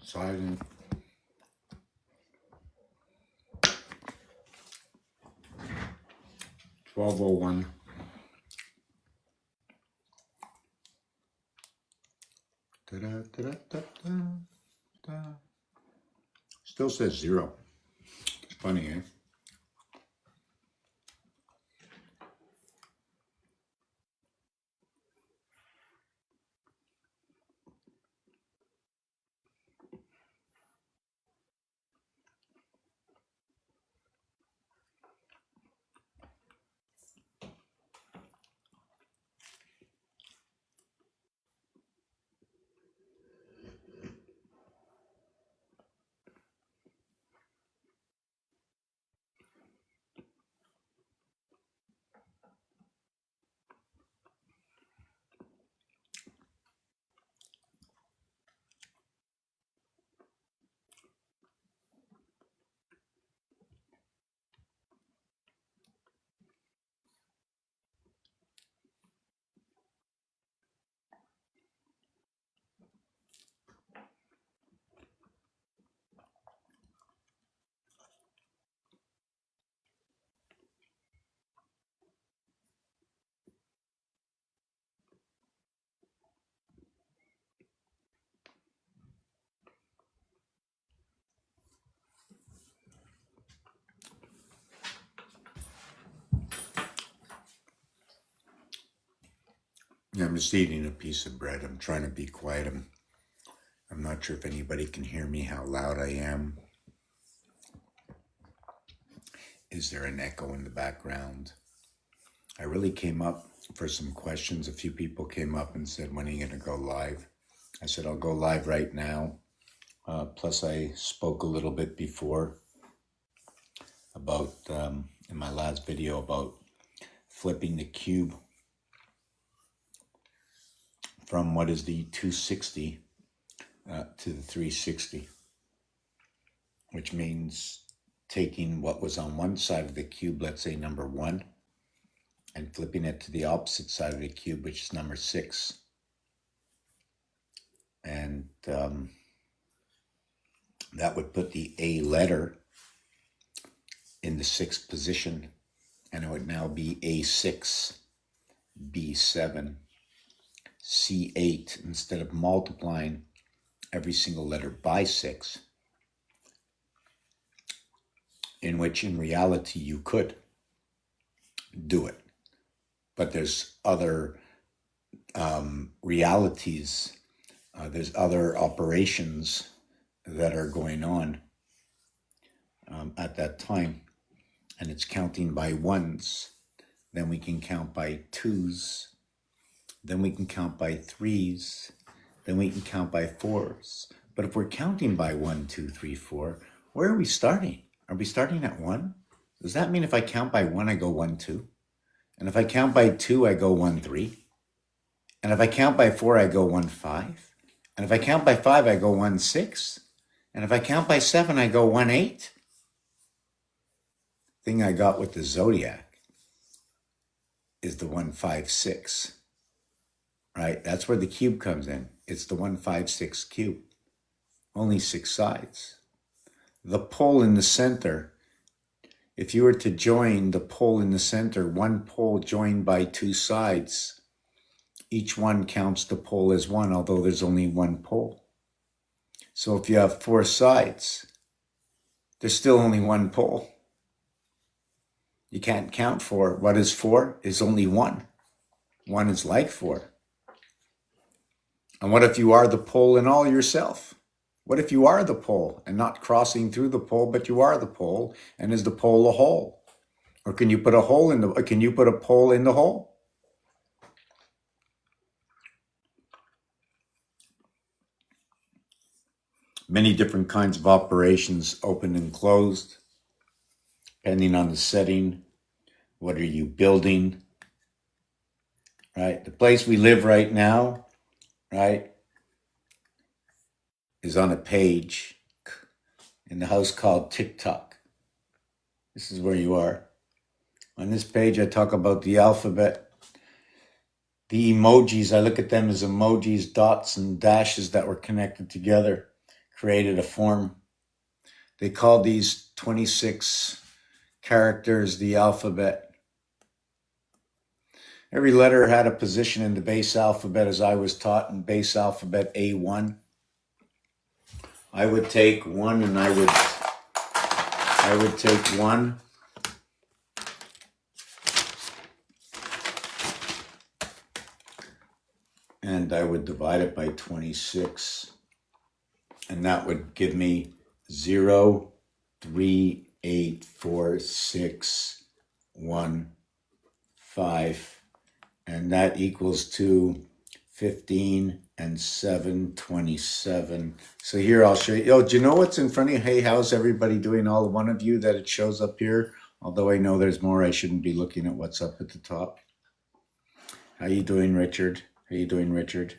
Silent. $12:01. Still says 0. It's funny, eh? Yeah, I'm just eating a piece of bread. I'm trying to be quiet. I'm not sure if anybody can hear me, how loud I am. Is there an echo in the background? I really came up for some questions. A few people came up and said, when are you going to go live? I said, I'll go live right now. Plus, I spoke a little bit before about, in my last video, about flipping the cube from what is the 260 to the 360, which means taking what was on one side of the cube, let's say number 1, and flipping it to the opposite side of the cube, which is number 6. And that would put the A letter in the 6th position, and it would now be A6, B7, C8, instead of multiplying every single letter by 6, in which in reality you could do it. But there's other realities, there's other operations that are going on at that time, and it's counting by 1s. Then we can count by 2s. Then we can count by 3s. Then we can count by 4s. But if we're counting by 1, 2, 3, 4, where are we starting? Are we starting at 1? Does that mean if I count by 1, I go 1, 2? And if I count by 2, I go 1, 3? And if I count by 4, I go 1, 5? And if I count by 5, I go 1, 6? And if I count by 7, I go 1, 8? Thing I got with the zodiac is the 1, 5, 6. Right? That's where the cube comes in. It's the 1, 5, 6 cube. Only 6 sides. The pole in the center, if you were to join the pole in the center, one pole joined by 2 sides, each one counts the pole as 1, although there's only 1 pole. So if you have 4 sides, there's still only 1 pole. You can't count 4. What is 4? Is only 1. 1 is like 4. And what if you are the pole in all yourself? What if you are the pole and not crossing through the pole, but you are the pole, and is the pole a hole? Or can you put a hole in the? Can you put a pole in the hole? Many different kinds of operations, open and closed, depending on the setting. What are you building? Right, the place we live right now, right, is on a page in the house called TikTok. This is where you are. On this page, I talk about the alphabet, the emojis. I look at them as emojis, dots and dashes that were connected together, created a form. They called these 26 characters the alphabet. Every letter had a position in the base alphabet as I was taught in base alphabet A1. I would take one and I would take one. And I would divide it by 26. And that would give me 0, 3, 8, 4, 6, 1, 5. And that equals to 15 and 7, 27. So here I'll show you. Oh, do you know what's in front of you? Hey, how's everybody doing? All one of you that it shows up here. Although I know there's more, I shouldn't be looking at what's up at the top. How you doing, Richard? How you doing, Richard?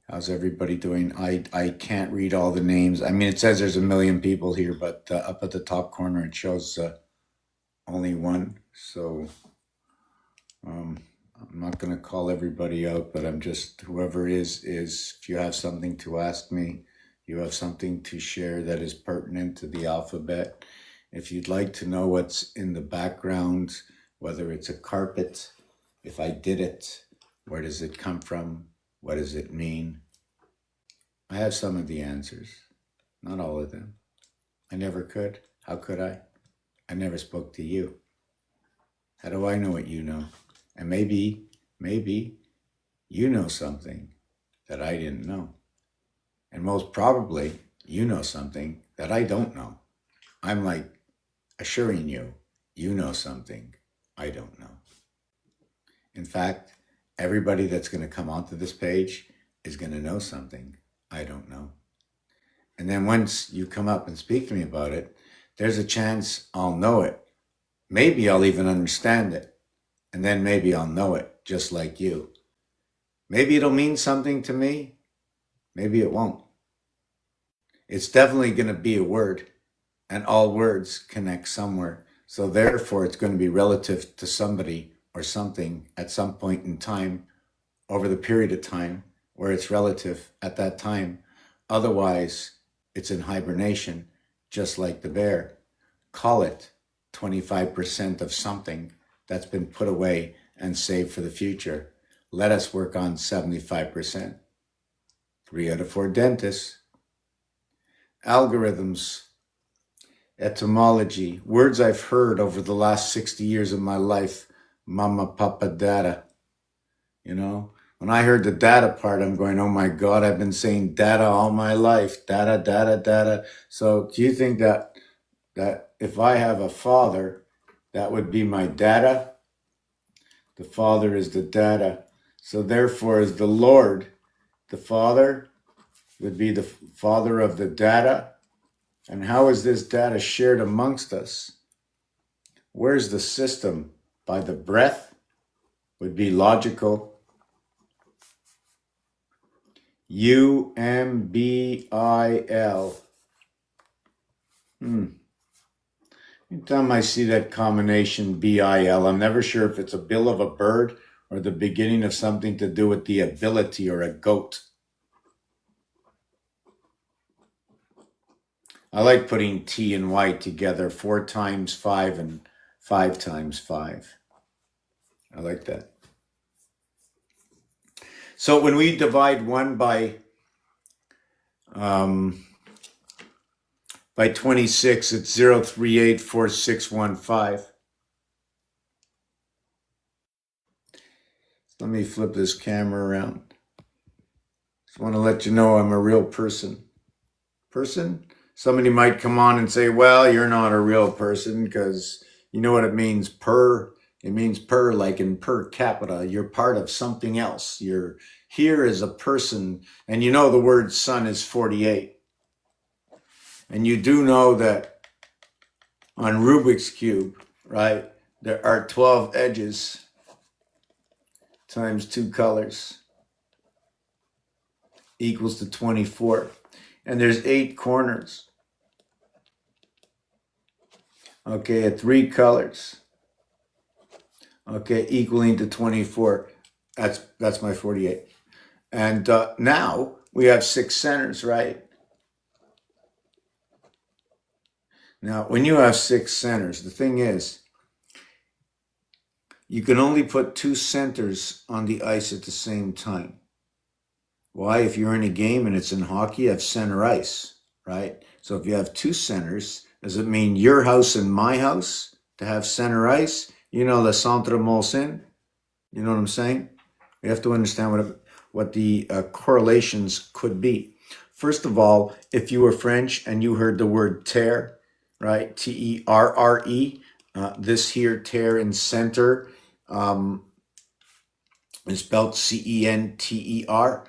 How's everybody doing? I can't read all the names. I mean, it says there's a million people here, but up at the top corner, it shows only one. So I'm not going to call everybody out, but I'm just, whoever is, if you have something to ask me, you have something to share that is pertinent to the alphabet. If you'd like to know what's in the background, whether it's a carpet, if I did it, where does it come from? What does it mean? I have some of the answers, not all of them. I never could. How could I? I never spoke to you. How do I know what you know? And maybe you know something that I didn't know. And most probably you know something that I don't know. I'm like assuring you, you know something I don't know. In fact, everybody that's going to come onto this page is going to know something I don't know. And then once you come up and speak to me about it, there's a chance I'll know it. Maybe I'll even understand it. And then maybe I'll know it, just like you. Maybe it'll mean something to me. Maybe it won't. It's definitely going to be a word, and all words connect somewhere. So therefore, it's going to be relative to somebody or something at some point in time over the period of time where it's relative at that time. Otherwise, it's in hibernation, just like the bear. Call it 25% of something that's been put away and saved for the future. Let us work on 75%. 3 out of 4 dentists. Algorithms. Etymology. Words I've heard over the last 60 years of my life. Mama, papa, data. You know, when I heard the data part, I'm going, oh my God, I've been saying data all my life. Data, data, data. So do you think that if I have a father, that would be my data? The Father is the data. So therefore, is the Lord, the Father, would be the Father of the data. And how is this data shared amongst us? Where's the system? By the breath would be logical. UMBIL. Anytime I see that combination BIL, I'm never sure if it's a bill of a bird or the beginning of something to do with the ability or a goat. I like putting T and Y together, 4 times 5 and 5 times 5. I like that. So when we divide 1 by 26, it's 0384615. Let me flip this camera around. Just want to let you know I'm a real person. Somebody might come on and say, well, you're not a real person because you know what it means, per. It means per, like in per capita. You're part of something else. You're here as a person. And you know the word sun is 48. And you do know that on Rubik's Cube, right, there are 12 edges times 2 colors equals to 24. And there's 8 corners. Okay, at 3 colors. Okay, equaling to 24. That's my 48. And now we have 6 centers, right? Now, when you have 6 centers, the thing is, you can only put 2 centers on the ice at the same time. Why? If you're in a game and it's in hockey, you have center ice, right? So if you have 2 centers, does it mean your house and my house to have center ice? You know, the centre molsin. You know what I'm saying? We have to understand what the correlations could be. First of all, if you were French and you heard the word terre, right? Terre, this here terre in center is spelled center.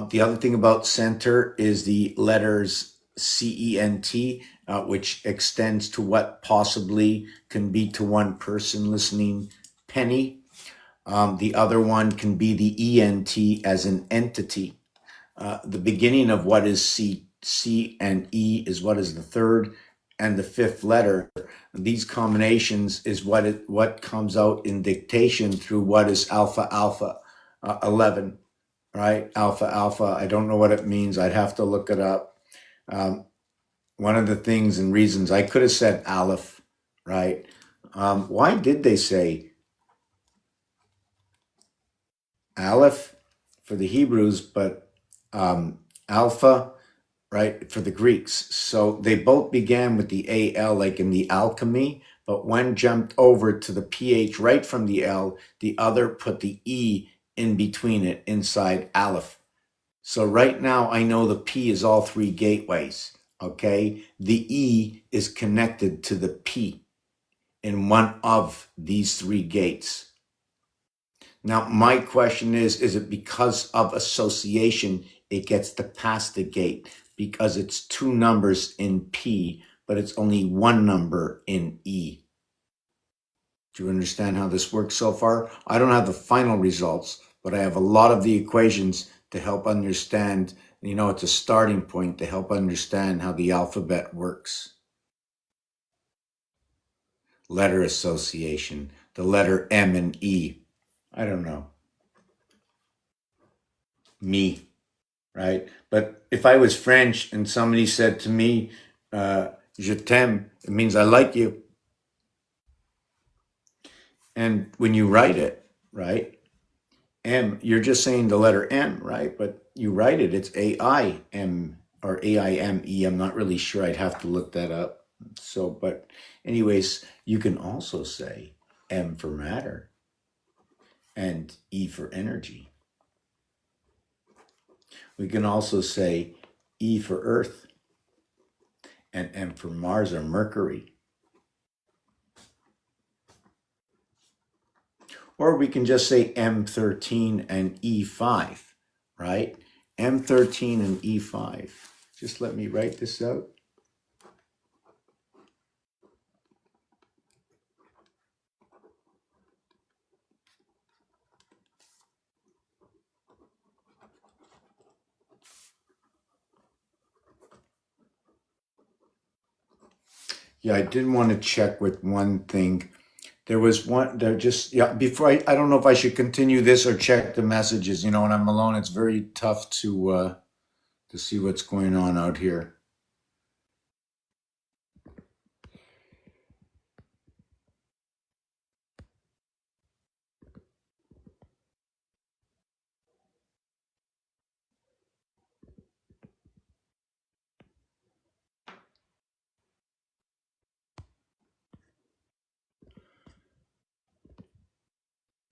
The other thing about center is the letters cent, which extends to what possibly can be to one person listening, penny. The other one can be the ENT as an entity. The beginning of what is C and E is what is the third and the fifth letter. These combinations is what comes out in dictation through what is alpha alpha 11, right? Alpha alpha. I don't know what it means. I'd have to look it up. One of the things and reasons I could have said aleph, right? Why did they say aleph for the Hebrews, but alpha, right, for the Greeks? So they both began with the AL, like in the alchemy, but one jumped over to the PH right from the L, the other put the E in between it, inside aleph. So right now I know the P is all 3 gateways, okay? The E is connected to the P in one of these 3 gates. Now, my question is it because of association it gets to pass the gate? Because it's 2 numbers in P, but it's only 1 number in E. Do you understand how this works so far? I don't have the final results, but I have a lot of the equations to help understand. You know, it's a starting point to help understand how the alphabet works. Letter association, the letter M and E. I don't know. Me, right? But if I was French and somebody said to me, je t'aime, it means I like you. And when you write it, right, M, you're just saying the letter M, right? But you write it, it's A-I-M or A-I-M-E. I'm not really sure. I'd have to look that up. So, but anyways, you can also say M for matter and E for energy. We can also say E for Earth and M for Mars or Mercury. Or we can just say M13 and E5, right? M13 and E5. Just let me write this out. Yeah, I did want to check with one thing. There was one, there just, yeah, before I don't know if I should continue this or check the messages. You know, when I'm alone, it's very tough to see what's going on out here.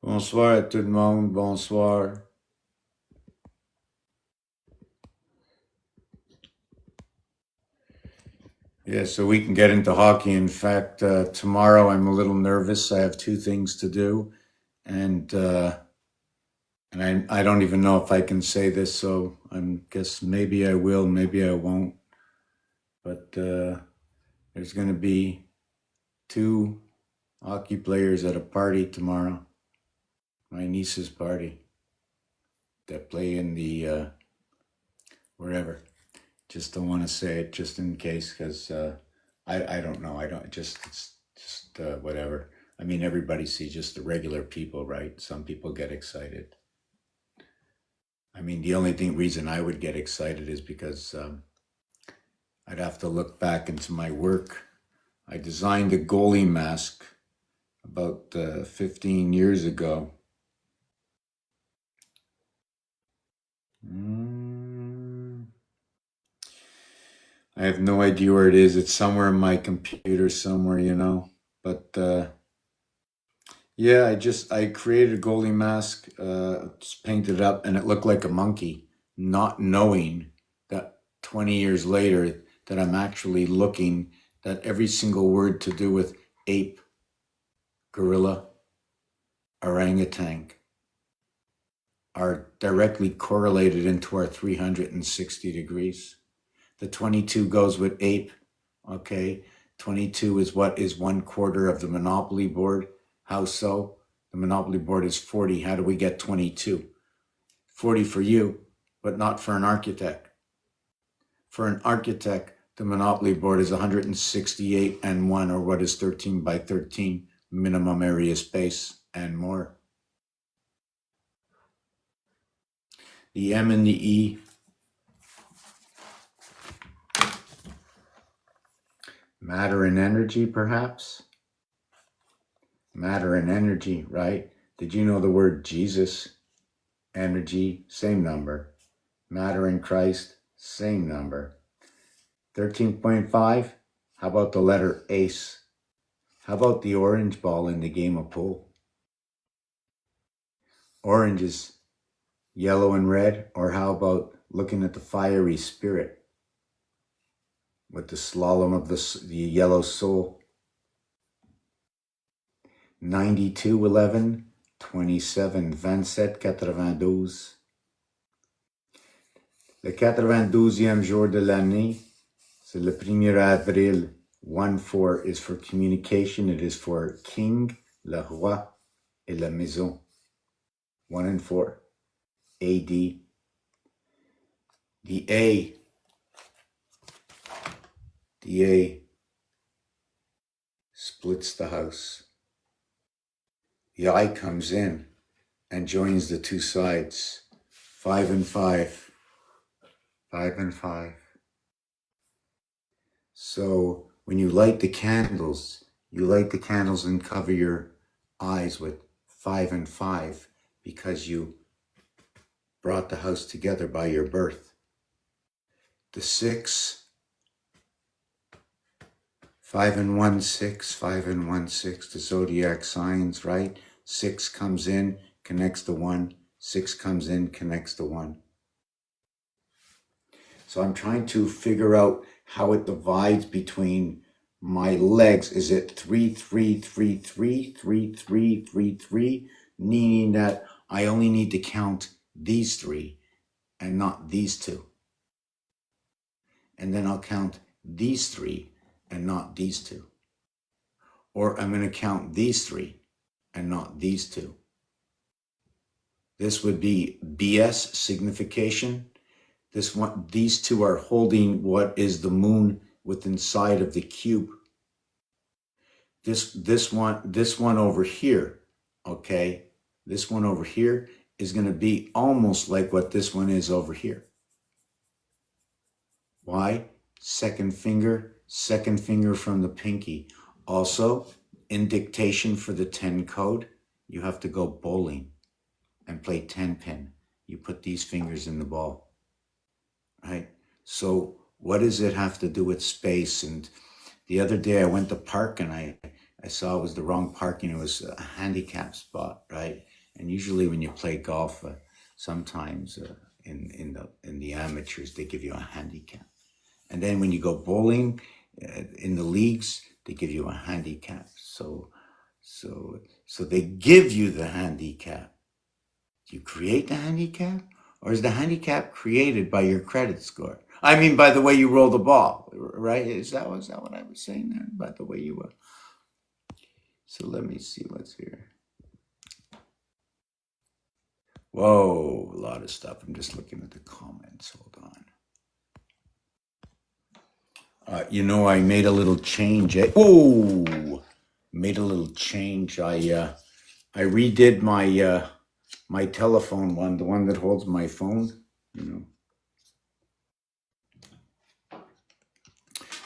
Bonsoir à tout le monde. Bonsoir. Yeah, so we can get into hockey. In fact, tomorrow I'm a little nervous. I have 2 things to do, and I don't even know if I can say this. So I guess maybe I will, maybe I won't. But there's going to be 2 hockey players at a party tomorrow. My niece's party. That play in the wherever. Just don't want to say it, just in case, because I don't know. I don't just it's just whatever. I mean, everybody sees just the regular people, right? Some people get excited. I mean, the only reason I would get excited is because I'd have to look back into my work. I designed a goalie mask about 15 years ago. I have no idea where it is. It's somewhere in my computer somewhere, you know. But yeah, I created a goalie mask, just painted it up, and it looked like a monkey, not knowing that 20 years later that I'm actually looking that every single word to do with ape, gorilla, orangutan are directly correlated into our 360 degrees. The 22 goes with ape, okay? 22 is what is 1/4 of the Monopoly board. How so? The Monopoly board is 40. How do we get 22? 40 for you, but not for an architect. For an architect, the Monopoly board is 168 and 1, or what is 13 by 13, minimum area space and more. The M and the E. Matter and energy, perhaps? Matter and energy, right? Did you know the word Jesus? Energy, same number. Matter in Christ, same number. 13.5, how about the letter ace? How about the orange ball in the game of pool? Orange is yellow and red, or how about looking at the fiery spirit with the slalom of the yellow soul? 92, 11, 27, 27, 92. Le 92e jour de l'année, c'est le 1er avril. 1-4 is for communication. It is for king, le roi, et la maison. 1 and 4. AD. The A splits the house. The I comes in and joins the two sides. 5 and 5. 5 and 5. So when you light the candles and cover your eyes with 5 and 5 because you brought the house together by your birth. The 6, 5 and 1, 6, 5 and 1, 6, the zodiac signs, right? 6 comes in, connects to 1. 6 comes in, connects to 1. So I'm trying to figure out how it divides between my legs. Is it 3, 3, 3, 3, 3, 3, 3, 3, meaning that I only need to count these 3 and not these 2. And then I'll count these 3 and not these 2. Or I'm going to count these 3 and not these 2. This would be BS, signification. These 2 are holding what is the moon within inside of the cube. This one over here, okay? This one over here is going to be almost like what this one is over here. Why? Second finger from the pinky. Also, in dictation for the 10 code, you have to go bowling and play 10 pin. You put these fingers in the ball, right? So what does it have to do with space? And the other day I went to park and I saw it was the wrong parking. It was a handicap spot, right? And usually when you play golf, sometimes in the amateurs, they give you a handicap. And then when you go bowling, in the leagues, they give you a handicap. So they give you the handicap. Do you create the handicap? Or is the handicap created by your credit score? I mean, by the way you roll the ball, right? Is that what I was saying there? By the way you So let me see what's here. Whoa, a lot of stuff. I'm just looking at the comments. Hold on. I made a little change. Made a little change. I redid my telephone one, the one that holds my phone, you know.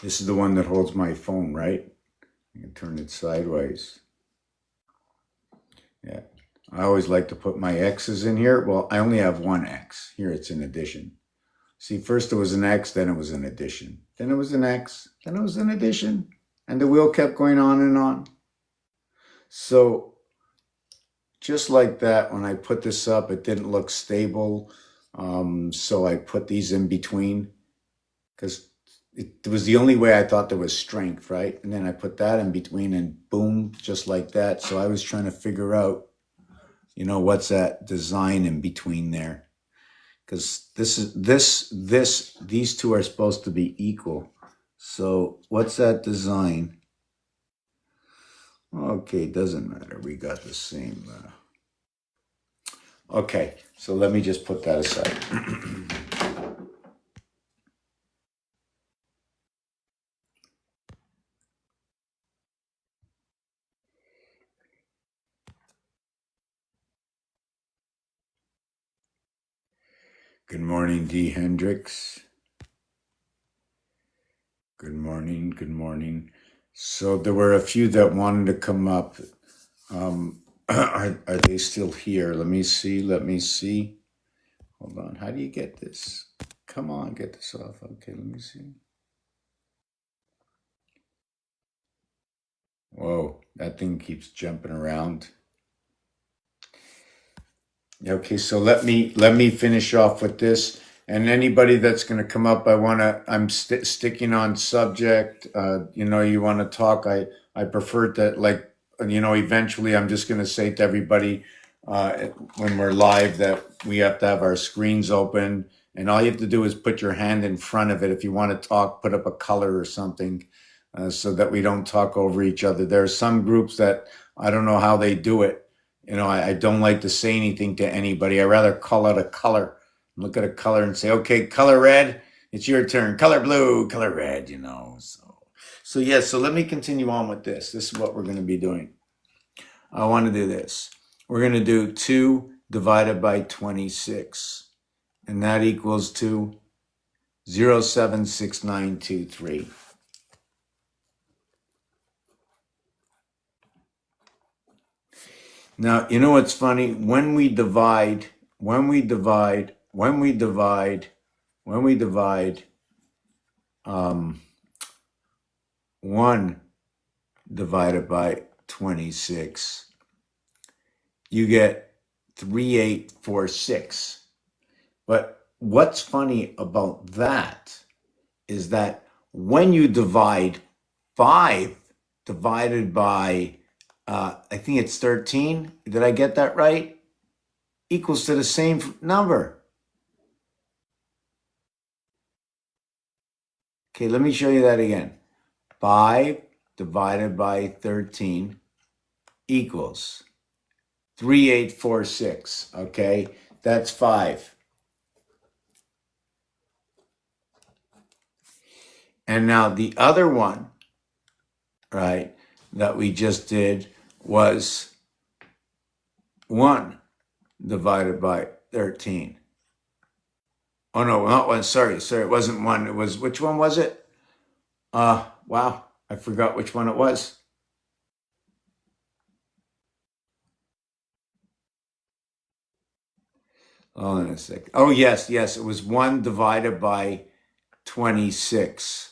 This is the one that holds my phone, right? I can turn it sideways. Yeah. I always like to put my X's in here. Well, I only have one X. Here it's an addition. See, first it was an X, then it was an addition. Then it was an X, then it was an addition. And the wheel kept going on and on. So just like that, when I put this up, it didn't look stable. So I put these in between because it was the only way I thought there was strength, right? And then I put that in between and boom, just like that. So I was trying to figure out, you know, what's that design in between there? Because these two are supposed to be equal. So what's that design? Okay, doesn't matter. We got the same. Okay, so let me just put that aside. Good morning, D. Hendricks. Good morning, good morning. So there were a few that wanted to come up. Are they still here? Let me see. Hold on. How do you get this? Come on, get this off. Okay, let me see. Whoa, that thing keeps jumping around. Okay, so let me finish off with this. And anybody that's going to come up, I'm sticking on subject. You know, you want to talk. I prefer that, like, you know, eventually I'm just going to say to everybody when we're live that we have to have our screens open. And all you have to do is put your hand in front of it. If you want to talk, put up a color or something so that we don't talk over each other. There are some groups that I don't know how they do it. You know, I don't like to say anything to anybody. I rather call out a color, look at a color and say, okay, color red, it's your turn. Color blue, color red, you know. So yeah, so let me continue on with this. This is what we're going to be doing. I want to do this. We're going to do 2 divided by 26. And that equals to 0.76923. Now, you know what's funny? When we divide 1 divided by 26, you get 3846. But what's funny about that is that when you divide 5 divided by I think it's 13. Did I get that right? Equals to the same number. Okay, let me show you that again. 5 divided by 13 equals 3846. Okay, that's 5. And now the other one, right, that we just did was 1 divided by 13. Oh, no, not 1. Sorry. It wasn't 1. It was, which one was it? Wow. I forgot which one it was. Hold on a sec. Oh, yes. It was 1 divided by 26.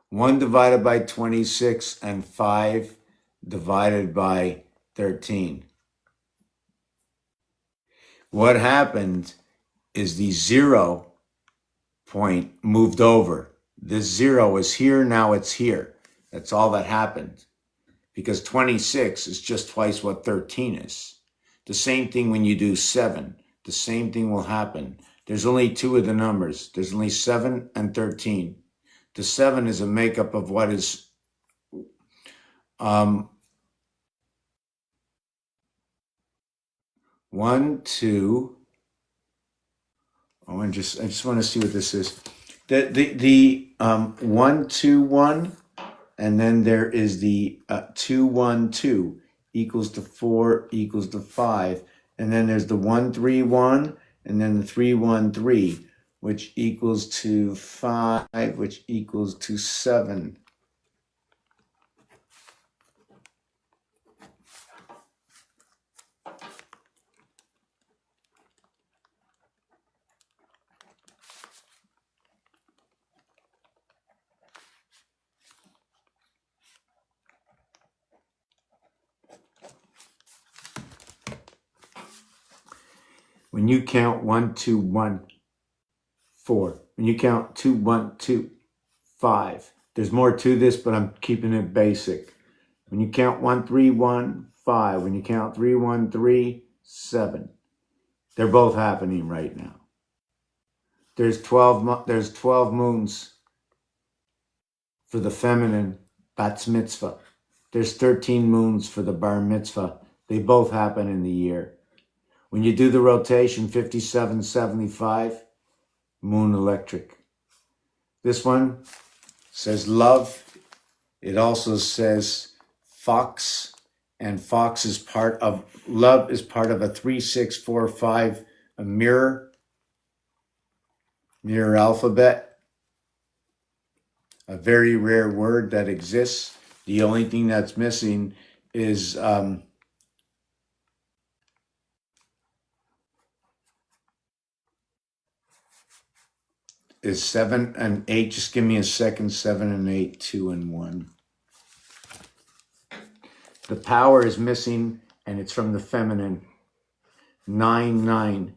1 divided by 26 and 5 divided by 13. What happened is the 0 point moved over. This 0 is here, now it's here. That's all that happened. Because 26 is just twice what 13 is. The same thing when you do 7. The same thing will happen. There's only 2 of the numbers. There's only 7 and 13. The 7 is a makeup of what is 1, 2. I just want to see what this is. The 1, 2, 1 and then there is the 2, 1, 2 equals to 4 equals to 5. And then there's the 1, 3, 1, and then the 3, 1, 3, which equals to 5, which equals to 7. When you count 1, 2, 1, 4, when you count 2, 1, 2, 5, there's more to this, but I'm keeping it basic. When you count 1, 3, 1, 5, when you count 3, 1, 3, 7, they're both happening right now. There's 12 moons for the feminine bat mitzvah. There's 13 moons for the bar mitzvah. They both happen in the year. When you do the rotation, 5775, moon electric. This one says love. It also says fox, and fox is part of, love is part of a 3, 6, 4, 5, a mirror alphabet. A very rare word that exists. The only thing that's missing is 7 and 8. Just give me a second. 7 and 8, 2 and 1. The power is missing, and it's from the feminine. 9, 9.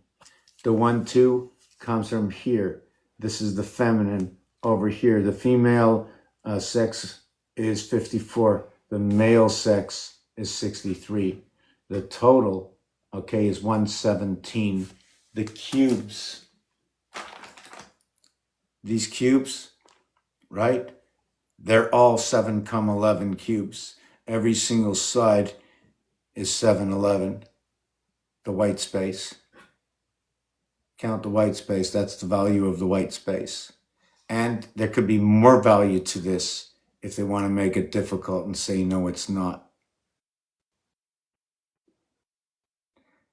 The 1, 2 comes from here. This is the feminine over here. The female sex is 54. The male sex is 63. The total, okay, is 117. The cubes. These cubes, right? They're all 7, 11 cubes. Every single side is 7, 11. The white space. Count the white space. That's the value of the white space. And there could be more value to this if they want to make it difficult and say, no, it's not.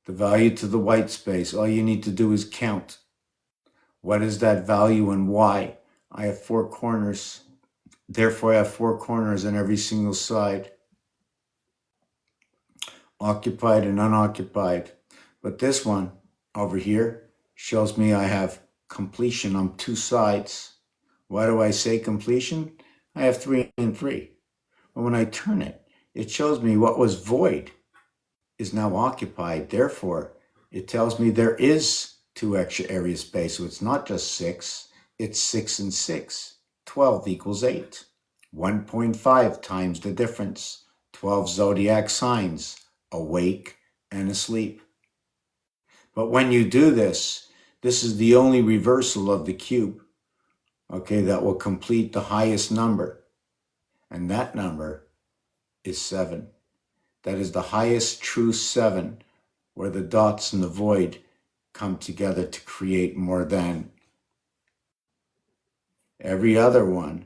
The value to the white space, all you need to do is count. What is that value and why? I have 4 corners. Therefore, I have 4 corners on every single side. Occupied and unoccupied. But this one over here shows me I have completion on 2 sides. Why do I say completion? I have 3 and 3. But when I turn it, it shows me what was void is now occupied. Therefore, it tells me there is 2 extra area space. So it's not just 6, it's 6 and 6. 12 equals 8. 1.5 times the difference. 12 zodiac signs, awake and asleep. But when you do this, this is the only reversal of the cube, okay, that will complete the highest number. And that number is 7. That is the highest true 7, where the dots in the void come together to create more than. Every other one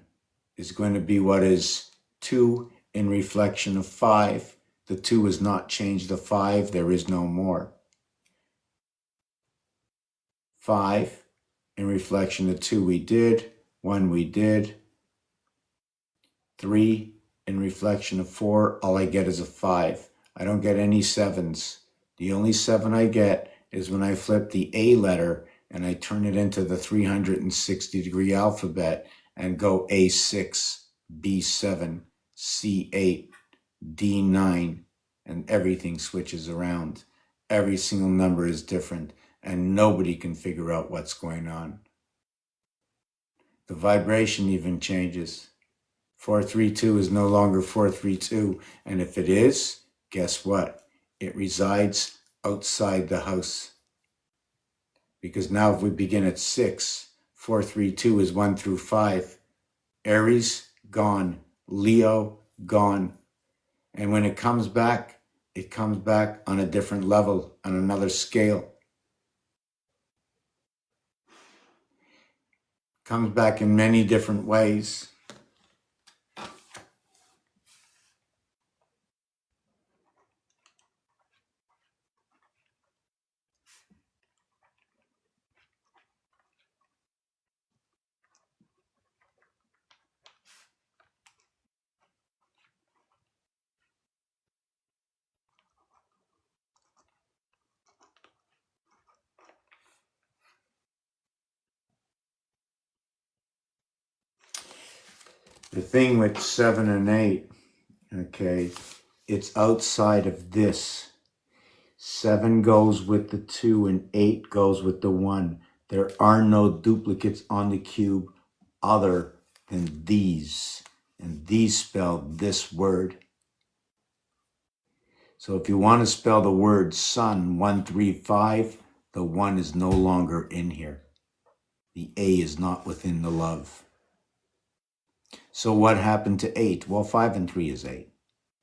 is going to be what is 2 in reflection of 5. The 2 is not changed to 5. There is no more. 5 in reflection of 2 we did. 1 we did. 3 in reflection of 4. All I get is a 5. I don't get any 7s. The only 7 I get is when I flip the A letter and I turn it into the 360-degree alphabet and go A6, B7, C8, D9, and everything switches around. Every single number is different, and nobody can figure out what's going on. The vibration even changes. 432 is no longer 432, and if it is, guess what? It resides outside the house. Because now if we begin at 6, 432 is 1 through 5. Aries, gone. Leo, gone. And when it comes back on a different level, on another scale. Comes back in many different ways. The thing with 7 and 8, okay, it's outside of this. 7 goes with the 2 and 8 goes with the 1. There are no duplicates on the cube other than these. And these spell this word. So if you want to spell the word sun 135, the 1 is no longer in here. The A is not within the love. So what happened to 8? Well, 5 and 3 is 8.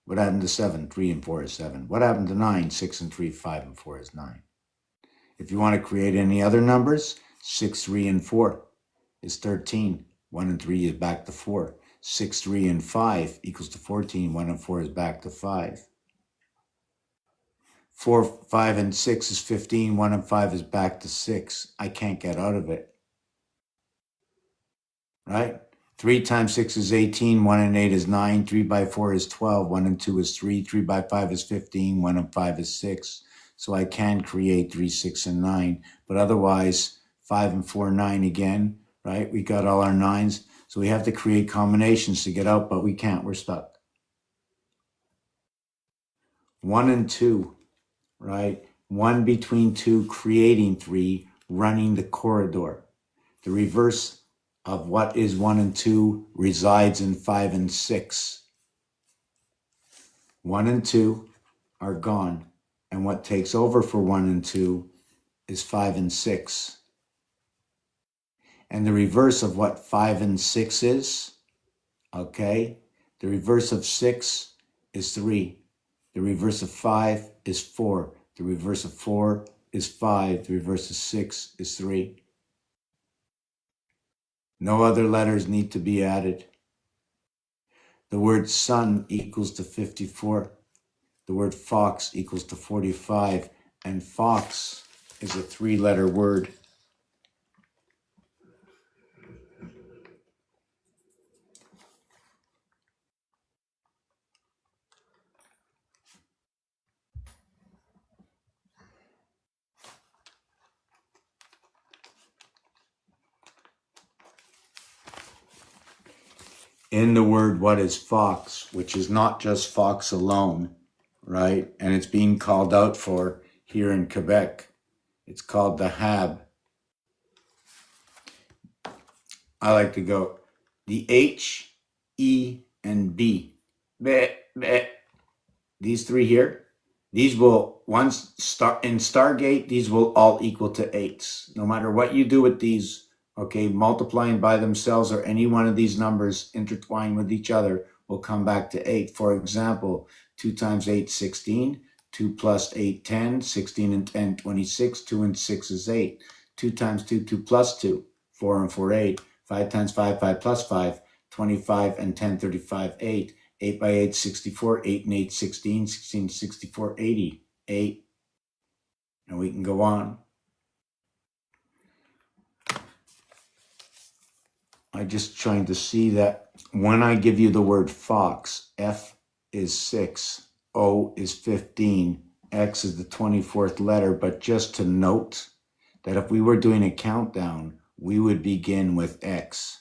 What happened to 7? 3 and 4 is 7. What happened to 9? 6 and 3, 5 and 4 is 9. If you want to create any other numbers, 6, 3 and 4 is 13. 1 and 3 is back to 4. 6, 3 and 5 equals to 14. 1 and 4 is back to 5. 4, 5 and 6 is 15. 1 and 5 is back to 6. I can't get out of it. Right? 3 times 6 is 18, 1 and 8 is 9, 3 by 4 is 12, 1 and 2 is 3, 3 by 5 is 15, 1 and 5 is 6. So I can create 3, 6, and 9. But otherwise, 5 and 4, 9 again, right? We got all our 9s. So we have to create combinations to get out, but we can't. We're stuck. 1 and 2, right? 1 between 2, creating 3, running the corridor. The reverse of what is 1 and 2 resides in 5 and 6. 1 and 2 are gone. And what takes over for 1 and 2 is 5 and 6. And the reverse of what 5 and 6 is, okay? The reverse of 6 is 3. The reverse of 5 is 4. The reverse of 4 is 5. The reverse of 6 is 3. No other letters need to be added. The word sun equals to 54. The word fox equals to 45. And fox is a 3-letter word. In the word, what is fox, which is not just fox alone, right? And it's being called out for here in Quebec. It's called the hab. I like to go the H, E, and B. Bleh, bleh. These 3 here, these will, once start in Stargate, these will all equal to 8s. No matter what you do with these, okay, multiplying by themselves or any one of these numbers intertwined with each other will come back to 8. For example, 2 times 8, 16. 2 plus 8, 10. 16 and 10, 26. 2 and 6 is 8. 2 times 2, 2 plus 2. 4 and 4, 8. 5 times 5, 5 plus 5. 25 and 10, 35, 8. 8 by 8, 64. 8 and 8, 16. 16, 64, 80. 8. And we can go on. I'm just trying to see that when I give you the word fox, F is 6, O is 15, X is the 24th letter. But just to note that if we were doing a countdown, we would begin with X.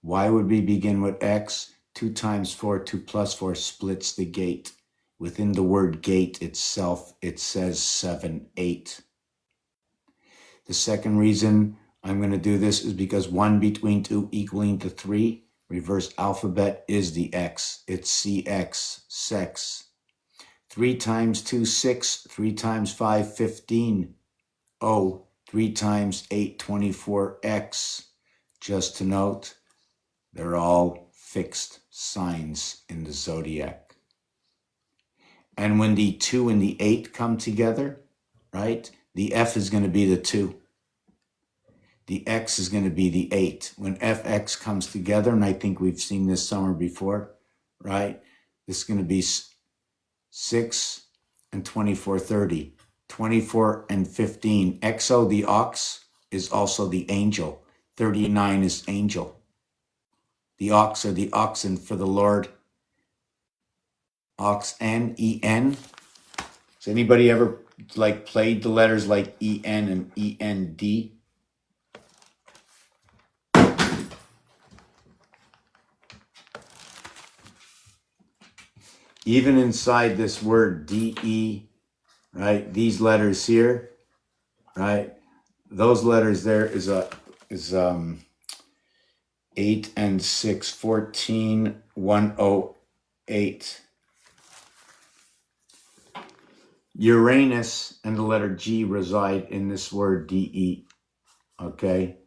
Why would we begin with X? 2 times 4, 2 plus 4 splits the gate. Within the word gate itself, it says 7, 8. The second reason I'm going to do this is because 1 between 2 equaling to 3, reverse alphabet is the X. It's CX, sex. 3 times 2, 6. 3 times 5, 15. O. 3 times 8, 24. X. Just to note, they're all fixed signs in the zodiac. And when the 2 and the 8 come together, right, the F is going to be the 2. The X is going to be the 8. When FX comes together, and I think we've seen this somewhere before, right? This is going to be 6 and 24, 30. 24 and 15. XO, the ox, is also the angel. 39 is angel. The ox, or the oxen for the Lord. Ox N, E-N. Has anybody ever played the letters like E-N and E-N-D? even inside this word DE, right? These letters here, right? Those letters there is 8 and 6, 14, 108. Uranus and the letter G reside in this word DE. Okay?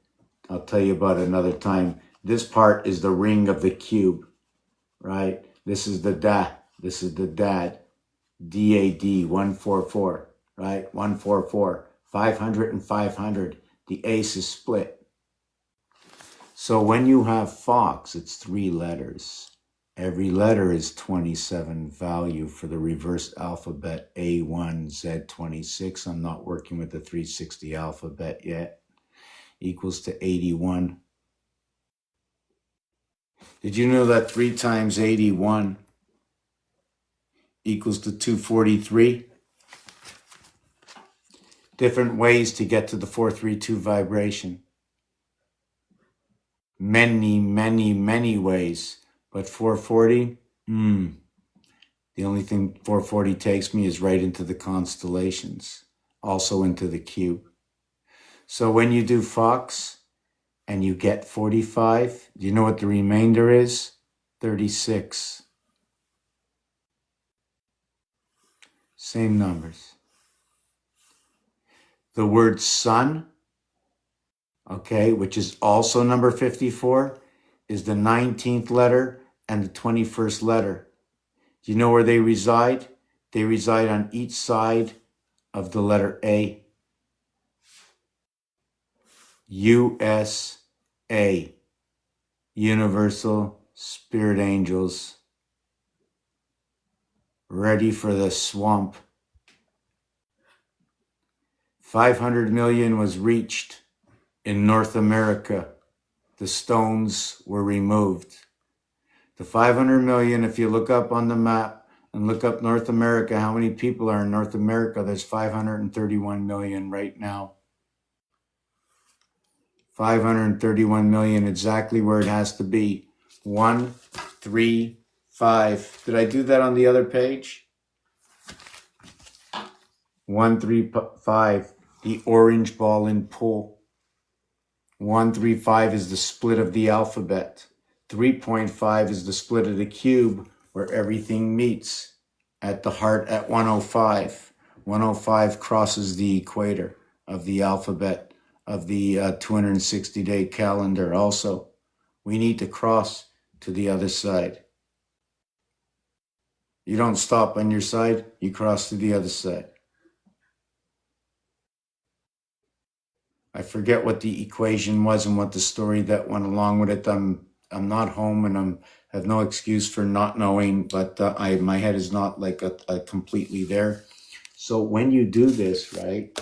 I'll tell you about it another time. This part is the ring of the cube, right? This is the this is the dad. DAD 144, right? 144. 500 and 500. The ace is split. So when you have Fox, it's 3 letters. Every letter is 27 value for the reverse alphabet A1, Z26. I'm not working with the 360 alphabet yet. Equals to 81. Did you know that 3 times 81 equals to 243? Different ways to get to the 432 vibration. Many, many, many ways. But 440, the only thing 440 takes me is right into the constellations, also into the cube. So when you do Fox and you get 45, do you know what the remainder is? 36. Same numbers. The word sun, okay, which is also number 54, is the 19th letter and the 21st letter. Do you know where they reside? They reside on each side of the letter A. USA, Universal Spirit Angels, ready for the swamp. 500 million was reached in North America. The stones were removed. The 500 million, if you look up on the map and look up North America, how many people are in North America? There's 531 million right now. 531 million, exactly where it has to be. 1, 3, 5. Did I do that on the other page? 1, 3, 5. The orange ball in pool. 1, 3, 5 is the split of the alphabet. 3.5 is the split of the cube where everything meets at the heart at 105. 105 crosses the equator of the alphabet of the 260-day calendar also. We need to cross to the other side. You don't stop on your side, you cross to the other side. I forget what the equation was and what the story that went along with it. I'm not home and I have no excuse for not knowing, but my head is not like a completely there. So when you do this, right?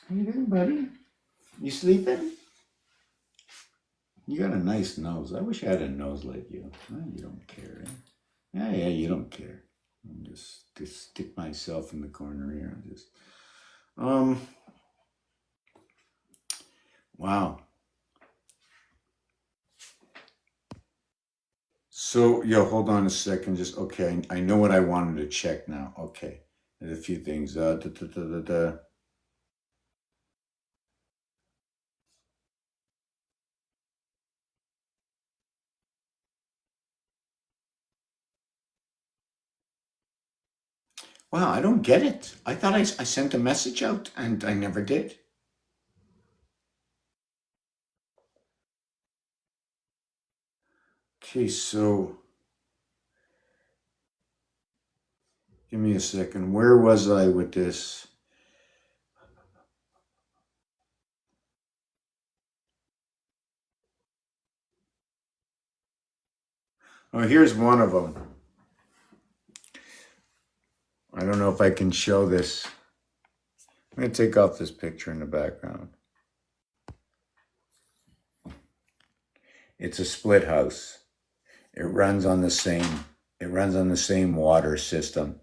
How you doing, buddy? You sleeping? You got a nice nose. I wish I had a nose like you. You don't care, eh? Yeah, you don't care. I'm just stick myself in the corner here. Wow. So, hold on a second. Okay. I know what I wanted to check now. Okay. There's a few things. Wow, I don't get it. I thought I sent a message out and I never did. Okay, so give me a second. Where was I with this? Oh, here's one of them. I don't know if I can show this. I'm going to take off this picture in the background. It's a split house. It runs on the same water system.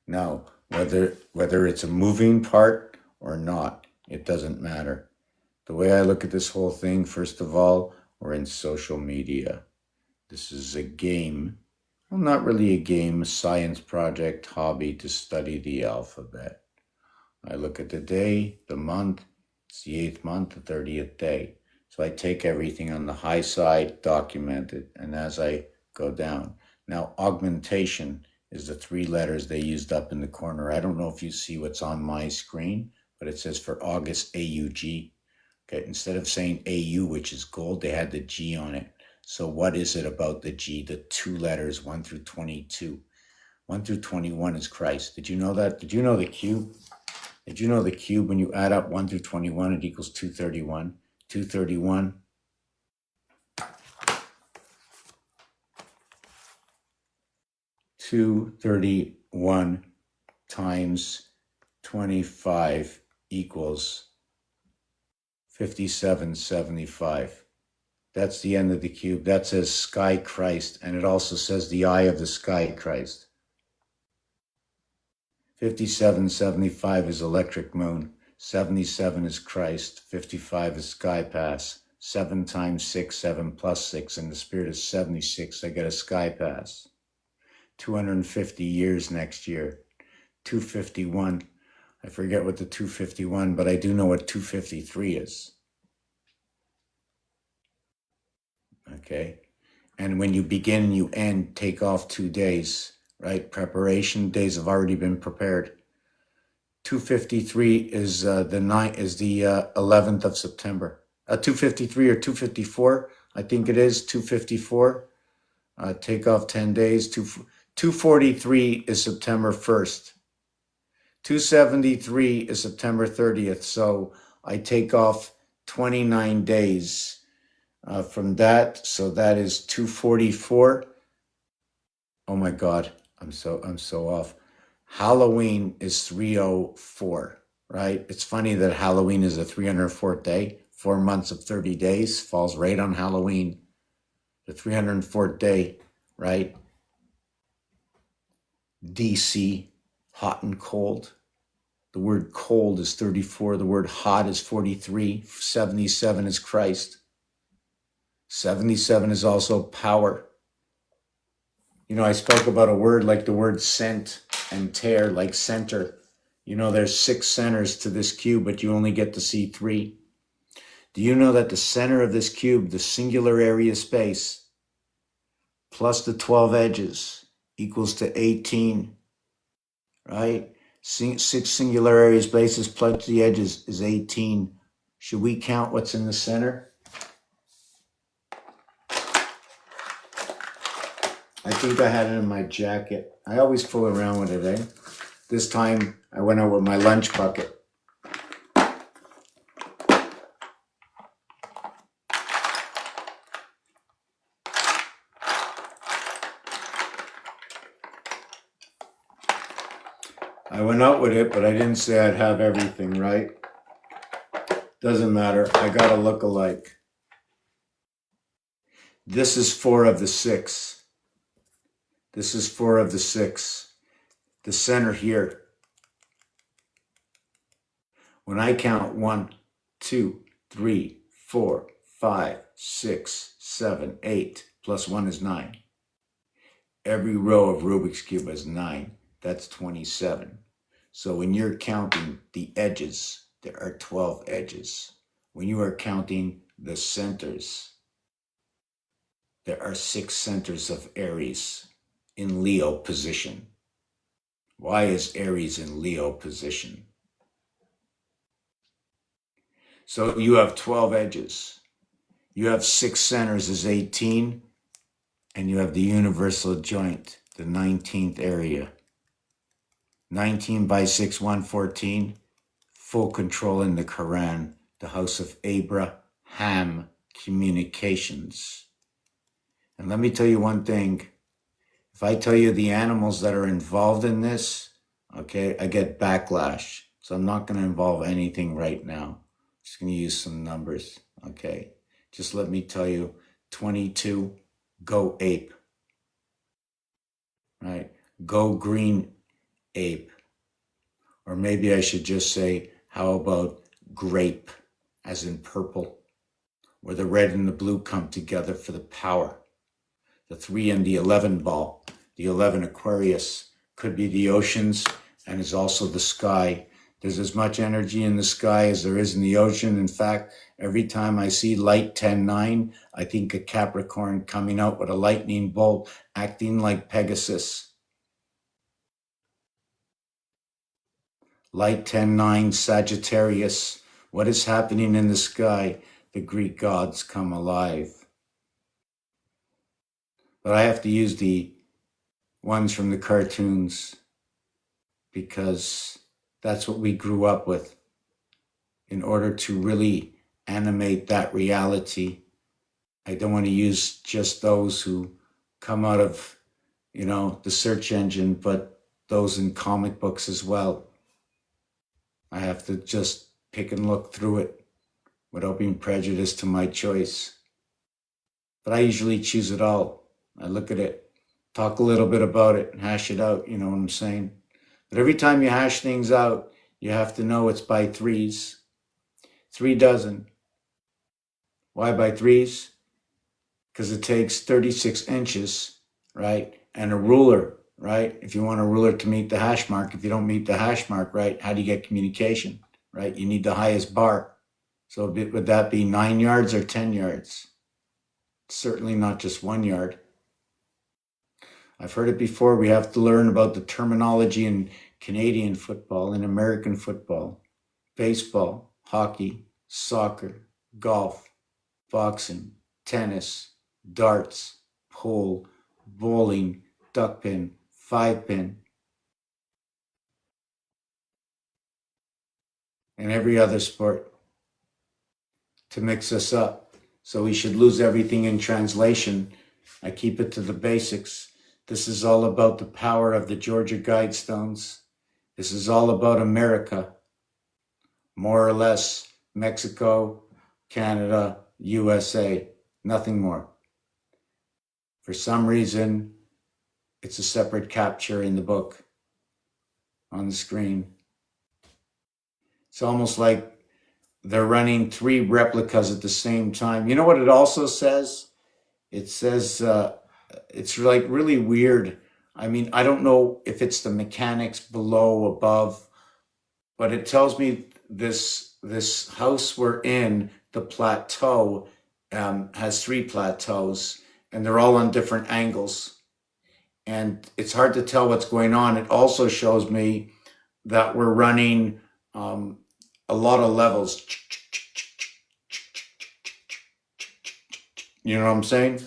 Now, whether it's a moving part or not, it doesn't matter. The way I look at this whole thing, first of all, we're in social media. This is a game. Well, not really a game, a science project, hobby to study the alphabet. I look at the day, the month, it's the 8th month, the 30th day. So I take everything on the high side, document it, and as I go down. Now, augmentation is the 3 letters they used up in the corner. I don't know if you see what's on my screen, but it says for August, AUG. Okay, instead of saying AU, which is gold, they had the G on it. So what is it about the G, the 2 letters, 1 through 22? 1 through 21 is Christ. Did you know that? Did you know the cube? Did you know the cube, when you add up 1 through 21, it equals 231? 231. $231 times 25 equals 5775. That's the end of the cube. That says Sky Christ, and it also says the eye of the Sky Christ. 5775 is electric moon. 77 is Christ. 55 is Sky Pass. 7 times 6, 7 plus 6. In the spirit of 76, I get a Sky Pass. 250 years next year. 251. I forget what the 251, but I do know what 253 is. Okay? And when you begin and you end, take off 2 days, right? Preparation days have already been prepared. 253 is the 11th of September. 253 or 254, I think it is 254. Take off 10 days. 243 is September 1st. 273 is September 30th. So I take off 29 days from that. So that is 244. Oh my God, I'm so off. Halloween is 304, right? It's funny that Halloween is a 304th day. 4 months of 30 days falls right on Halloween, the 304th day, right? DC, hot and cold. The word cold is 34. The word hot is 43. 77 is Christ. 77 is also power. You know, I spoke about a word like the word cent and tear, like center. You know, there's 6 centers to this cube, but you only get to see 3. Do you know that the center of this cube, the singular area space, plus the 12 edges equals to 18, right? 6 singular area spaces plus the edges is 18. Should we count what's in the center? I think I had it in my jacket. I always fool around with it, eh? This time I went out with my lunch bucket. I went out with it, but I didn't say I'd have everything, right? Doesn't matter. I got a look-alike. This is 4 of the 6. This is 4 of the 6. The center here. When I count 1, 2, 3, 4, 5, 6, 7, 8, plus 1 is 9. Every row of Rubik's Cube has 9. That's 27. So when you're counting the edges, there are 12 edges. When you are counting the centers, there are 6 centers of Aries in Leo position. Why is Aries in Leo position? So you have 12 edges. You have 6 centers is 18, and you have the universal joint, the 19th area. 19 by 6, 114, full control in the Quran, the house of Abraham communications. And let me tell you one thing. If I tell you the animals that are involved in this, okay, I get backlash. So I'm not going to involve anything right now. Just going to use some numbers, okay? just let me tell you, 22, go ape, right? Go green ape. Or maybe I should just say, how about grape, as in purple, where the red and the blue come together for the power. The 3 and the 11 ball, the 11 Aquarius, could be the oceans and is also the sky. There's as much energy in the sky as there is in the ocean. In fact, every time I see light 10-9, I think a Capricorn coming out with a lightning bolt, acting like Pegasus. Light 10-9, Sagittarius. What is happening in the sky? The Greek gods come alive. But I have to use the ones from the cartoons because that's what we grew up with. In order to really animate that reality, I don't want to use just those who come out of, the search engine, but those in comic books as well. I have to just pick and look through it without being prejudiced to my choice. But I usually choose it all. I look at it, talk a little bit about it, and hash it out, you know what I'm saying? But every time you hash things out, you have to know it's by threes. 3 dozen. Why by threes? Because it takes 36 inches, right? And a ruler, right? If you want a ruler to meet the hash mark, if you don't meet the hash mark, right, how do you get communication, right? You need the highest bar. So would that be 9 yards or 10 yards? Certainly not just 1 yard. I've heard it before. We have to learn about the terminology in Canadian football, in American football, baseball, hockey, soccer, golf, boxing, tennis, darts, pool, bowling, duck pin, 5-pin, and every other sport to mix us up. So we should lose everything in translation. I keep it to the basics. This is all about the power of the Georgia Guidestones. This is all about America, more or less Mexico, Canada, USA, nothing more. For some reason, it's a separate capture in the book on the screen. It's almost like they're running 3 replicas at the same time. You know what it also says? It says, it's like really weird. I mean, I don't know if it's the mechanics below, above, but it tells me this house we're in, the plateau, has 3 plateaus, and they're all on different angles. And it's hard to tell what's going on. It also shows me that we're running a lot of levels. You know what I'm saying?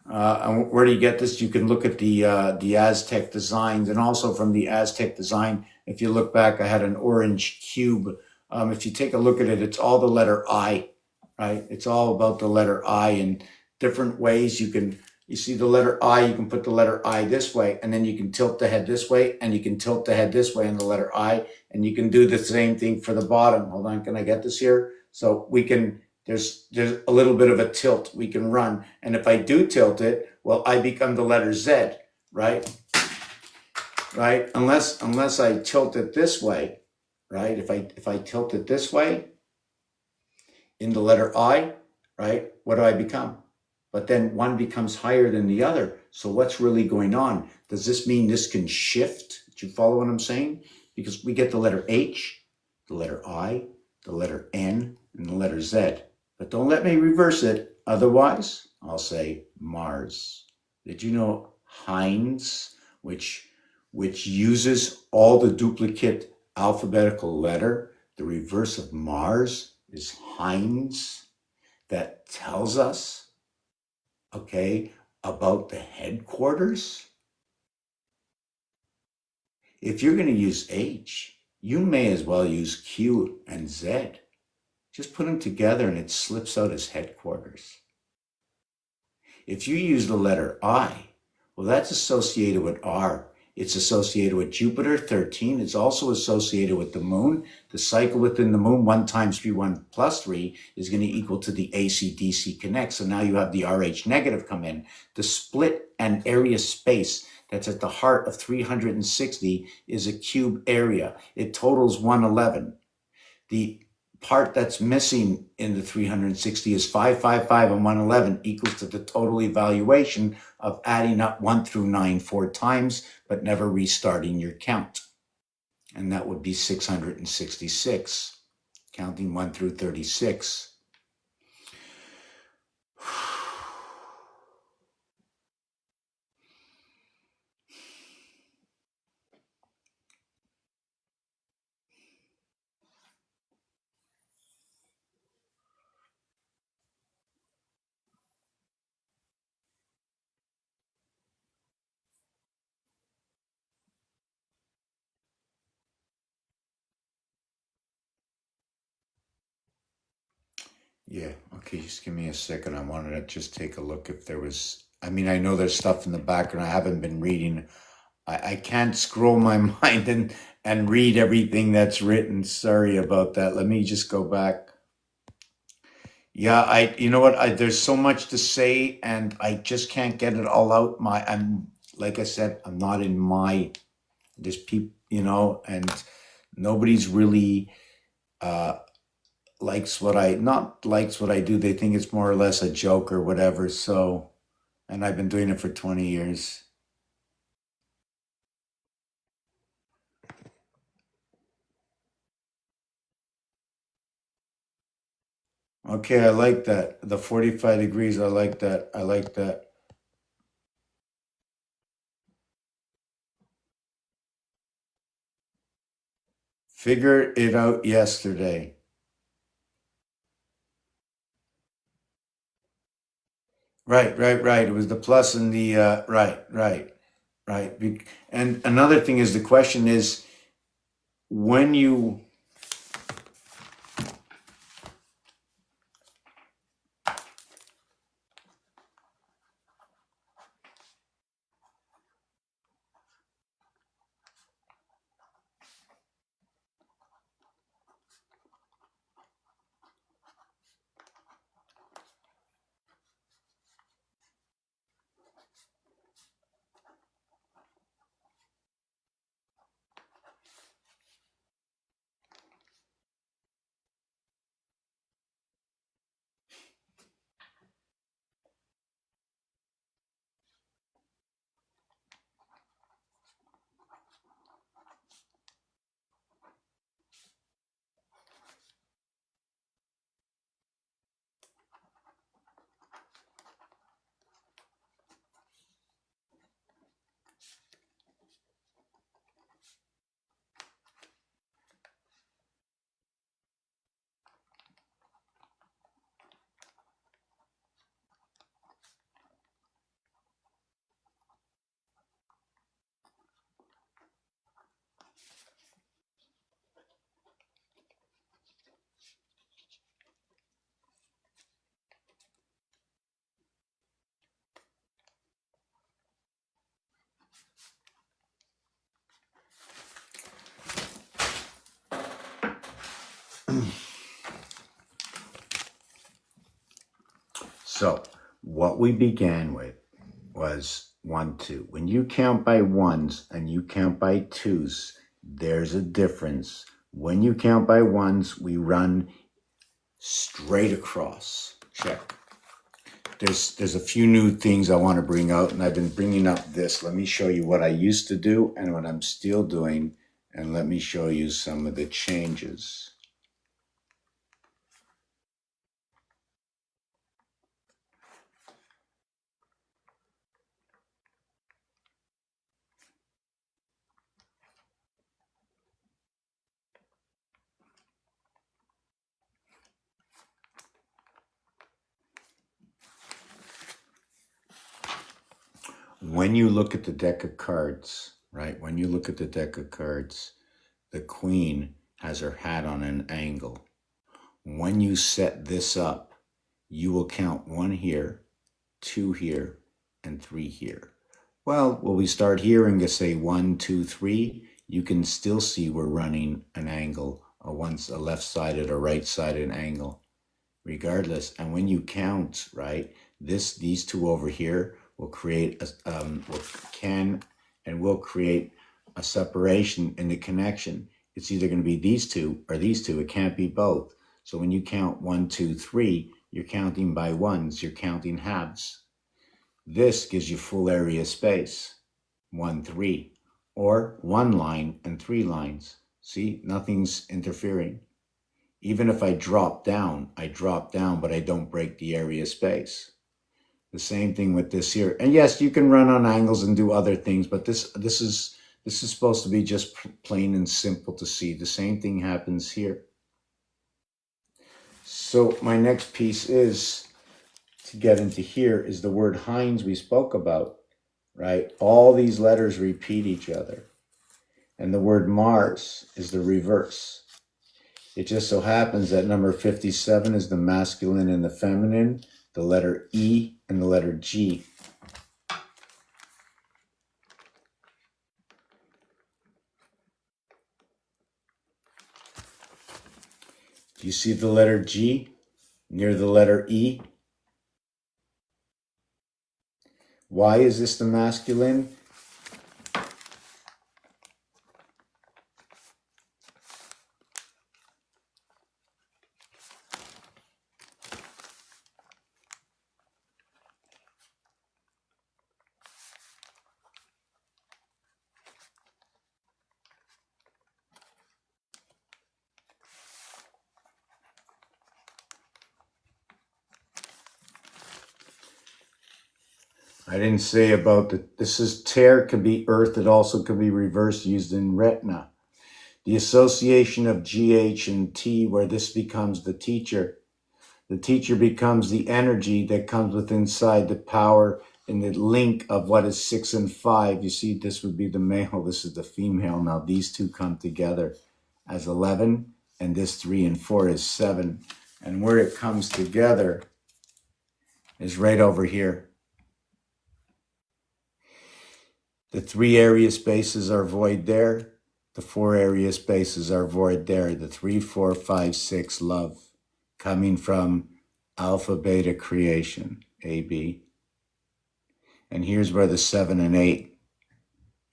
And where do you get this? You can look at the Aztec designs, and also from the Aztec design, if you look back, I had an orange cube. If you take a look at it, it's all the letter I, right? It's all about the letter I in different ways. You see the letter I, you can put the letter I this way, and then you can tilt the head this way, and you can tilt the head this way in the letter I, and you can do the same thing for the bottom. Hold on, can I get this here? So we can, there's a little bit of a tilt we can run. And if I do tilt it, well, I become the letter Z, right? Right? Unless I tilt it this way, right? If I tilt it this way in the letter I, right? What do I become? But then one becomes higher than the other. So what's really going on? Does this mean this can shift? Do you follow what I'm saying? Because we get the letter H, the letter I, the letter N, and the letter Z. But don't let me reverse it. Otherwise, I'll say Mars. Did you know Heinz, which uses all the duplicate alphabetical letter, the reverse of Mars is Heinz? That tells us, okay, about the headquarters. If you're going to use H, you may as well use Q and Z. Just put them together and it slips out as headquarters. If you use the letter I, well, that's associated with R. It's associated with Jupiter, 13. It's also associated with the moon. The cycle within the moon, 1 times 3, 1 plus 3, is going to equal to the AC-DC connect. So now you have the RH negative come in. The split and area space that's at the heart of 360 is a cube area. It totals 111. The part that's missing in the 360 is 555 and 111 equals to the total evaluation of adding up 1 through 9 4 times, but never restarting your count. And that would be 666, counting 1 through 36. Yeah, okay, just give me a second. I wanted to just take a look if there was, I mean, I know there's stuff in the background. I haven't been reading. I can't scroll my mind and read everything that's written. Sorry about that. Let me just go back. Yeah, you know what? There's so much to say, and I just can't get it all out. Like I said, I'm not in my. There's people, and nobody's really likes what I not likes what I do. They think it's more or less a joke or whatever. So, and I've been doing it for 20 years. Okay, I like that. The 45 degrees, I like that. I like that. Figured it out yesterday. Right, right, right. It was the plus and the right, right, right. And another thing is the question is when you so what we began with was 1, 2. When you count by ones and you count by twos, there's a difference. When you count by ones, we run straight across. Check. There's a few new things I want to bring out, and I've been bringing up this. Let me show you what I used to do and what I'm still doing, and let me show you some of the changes. When you look at the deck of cards, right? When you look at the deck of cards, the queen has her hat on an angle. When you set this up, you will count 1 here, 2 here, and 3 here. Well, will we start here and just say 1, 2, 3? You can still see we're running an angle, a left-sided or right-sided angle, regardless. And when you count, right, these two over here will create will create a separation in the connection. It's either going to be these two or these two. It can't be both. So when you count 1, 2, 3, you're counting by ones. You're counting halves. This gives you full area space, 1, 3, or one line and 3 lines. See, nothing's interfering. Even if I drop down, but I don't break the area space. The same thing with this here. And yes, you can run on angles and do other things, but this is supposed to be just plain and simple to see. The same thing happens here. So my next piece is, to get into here, is the word Heinz we spoke about, right? All these letters repeat each other. And the word Mars is the reverse. It just so happens that number 57 is the masculine and the feminine, the letter E and the letter G. Do you see the letter G near the letter E? Why is this the masculine? I didn't say about this is tear, could be earth. It also could be reversed, used in retina. The association of GH and T, where this becomes the teacher. The teacher becomes the energy that comes with inside the power in the link of what is 6 and 5. You see, this would be the male, this is the female. Now these two come together as 11, and this 3 and 4 is 7. And where it comes together is right over here. The 3 area spaces are void there. The 4 area spaces are void there. The 3, 4, 5, 6, love, coming from alpha, beta creation, AB. And here's where the 7 and 8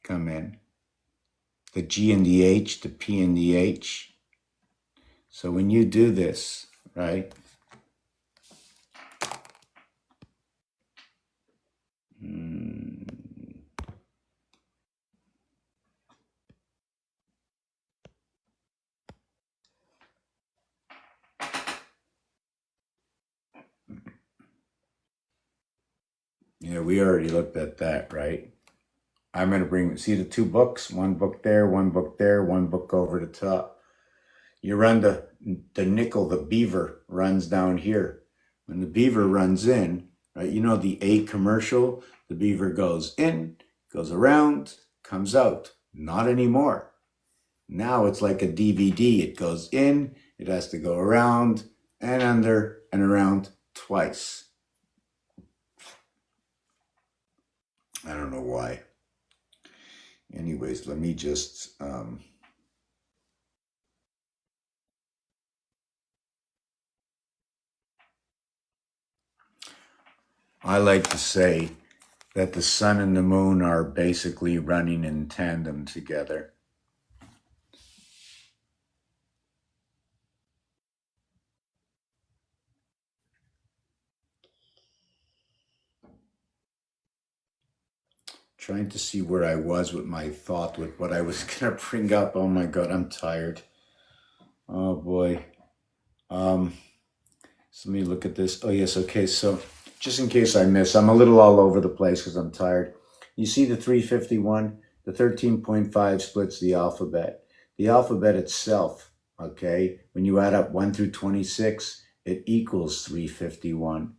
come in. The G and the H, the P and the H. So when you do this, right? Yeah, we already looked at that, right? I'm going to see the 2 books, 1 book there, 1 book there, 1 book over the top. You run the nickel, the beaver runs down here. When the beaver runs in, right, you know the A commercial, the beaver goes in, goes around, comes out. Not anymore. Now it's like a DVD. It goes in, it has to go around and under and around twice. I don't know why. Anyways, let me just... I like to say that the sun and the moon are basically running in tandem together. Trying to see where I was with my thought, with what I was going to bring up. Oh my God, I'm tired. Oh boy. So let me look at this. Oh yes, okay, so just in case I miss, I'm a little all over the place because I'm tired. You see the 351? The 13.5 splits the alphabet. The alphabet itself, okay, when you add up 1 through 26, it equals 351.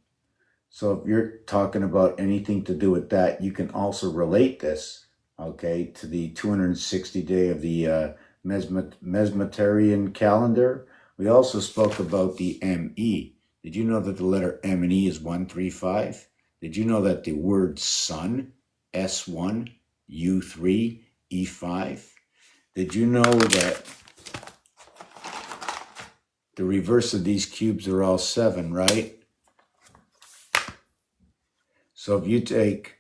So if you're talking about anything to do with that, you can also relate this, okay, to the 260 day of the Mesmetarian calendar. We also spoke about the ME. Did you know that the letter M and E is 135? Did you know that the word sun S1, U3, E5. Did you know that the reverse of these cubes are all 7, right? So if you take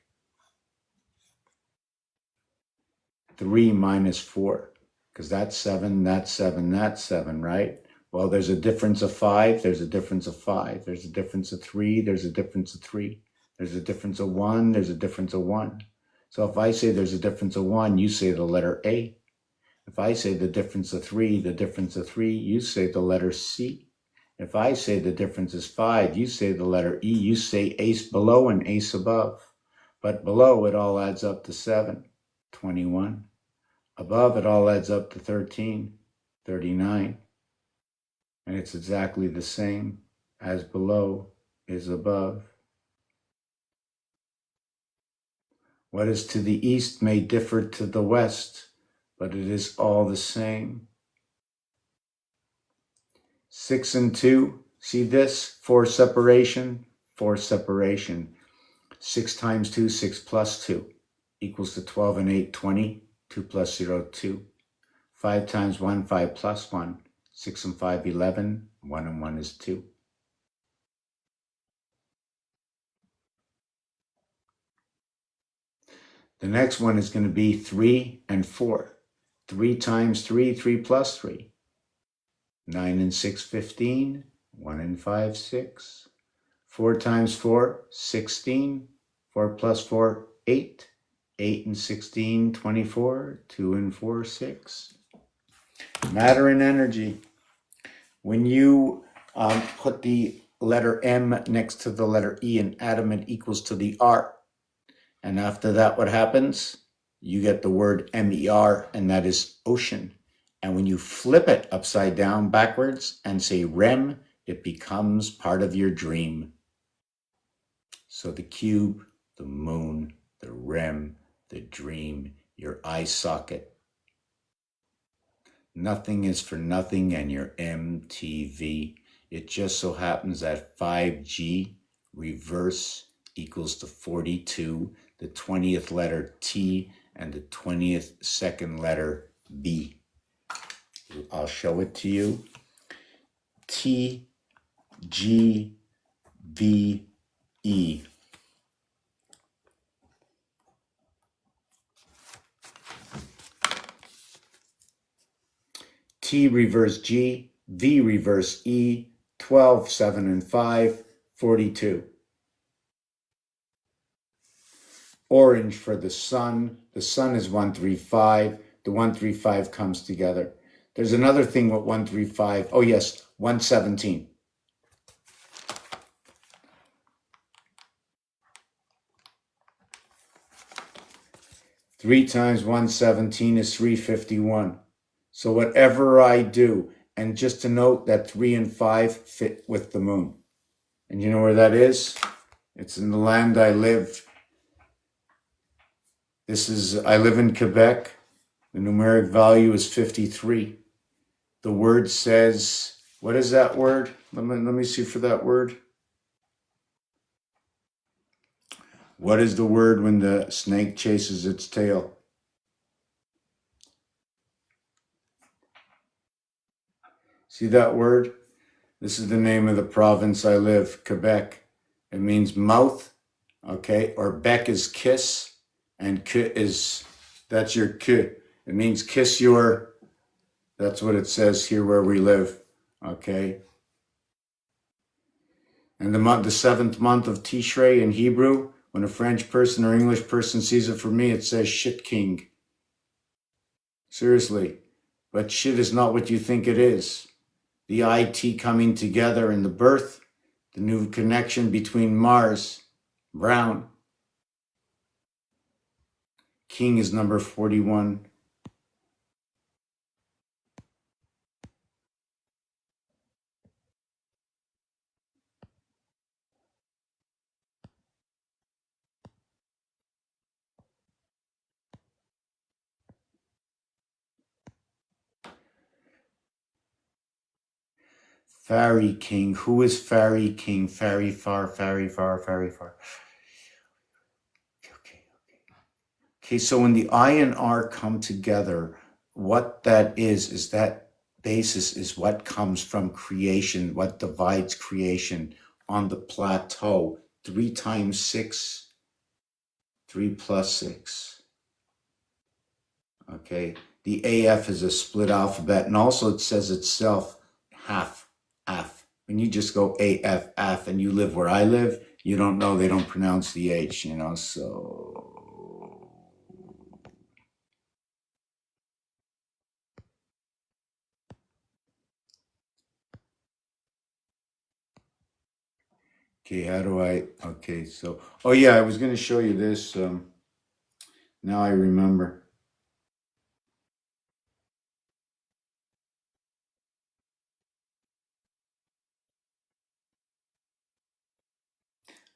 3 minus 4, because that's 7, that's 7, that's 7, right? Well, there's a difference of 5, there's a difference of 5, there's a difference of 3, there's a difference of 3, there's a difference of 1, there's a difference of 1. So if I say there's a difference of 1, you say the letter A. If I say the difference of 3, the difference of 3, you say the letter C. If I say the difference is 5, you say the letter E. You say ace below and ace above. But below, it all adds up to 7, 21. Above, it all adds up to 13, 39. And it's exactly the same as below is above. What is to the east may differ to the west, but it is all the same. 6 and 2, see this? 4 separation, 4 separation. 6 times 2, 6 plus 2, equals to 12 and 8, 20. 2 plus 0, 2. 5 times 1, 5 plus 1. 6 and 5, 11. 1 and 1 is 2. The next one is going to be 3 and 4. 3 times 3, 3 plus 3. 9 and 6, 15. 1 and 5, 6. 4 times 4, 16. 4 plus 4, 8. 8 and 16, 24. 2 and 4, 6. Matter and energy. When you put the letter M next to the letter E and add them, it equals to the R. And after that, what happens? You get the word MER, and that is ocean. And when you flip it upside down backwards and say REM, it becomes part of your dream. So the cube, the moon, the REM, the dream, your eye socket. Nothing is for nothing, and your MTV. It just so happens that 5G reverse equals to 42, the 20th letter T, and the 20th second letter B. I'll show it to you. T, G, V, E. T reverse G, V reverse E, 12, 7, and 5, 42. Orange for the sun. The sun is 135. The 135 comes together. There's another thing with 135. Oh, yes, 117. Three times 117 is 351. So whatever I do, and just to note that 3 and 5 fit with the moon. And you know where that is? It's in the land I live. I live in Quebec. The numeric value is 53. The word says, what is that word? Let me see for that word. What is the word when the snake chases its tail? See that word? This is the name of the province I live, Quebec. It means mouth, okay? Or bec is kiss, and que is, that's your que. It means kiss your, that's what it says here where we live, okay? And the seventh month of Tishrei in Hebrew, when a French person or English person sees it for me, it says shit king. Seriously. But shit is not what you think it is. The IT coming together in the birth, the new connection between Mars, Brown. King is number 41. Fairy King. Who is Fairy King? Fairy far, fairy far, fairy far. Okay. Okay, so when the I and R come together, what that is that basis is what comes from creation, what divides creation on the plateau. 3 times 6, 3 plus 6. Okay, the AF is a split alphabet, and also it says itself half, F. When you just go AF, F, and you live where I live, you don't know they don't pronounce the H, you know, so. Okay, how do I, okay, so, oh yeah, I was going to show you this. Now I remember.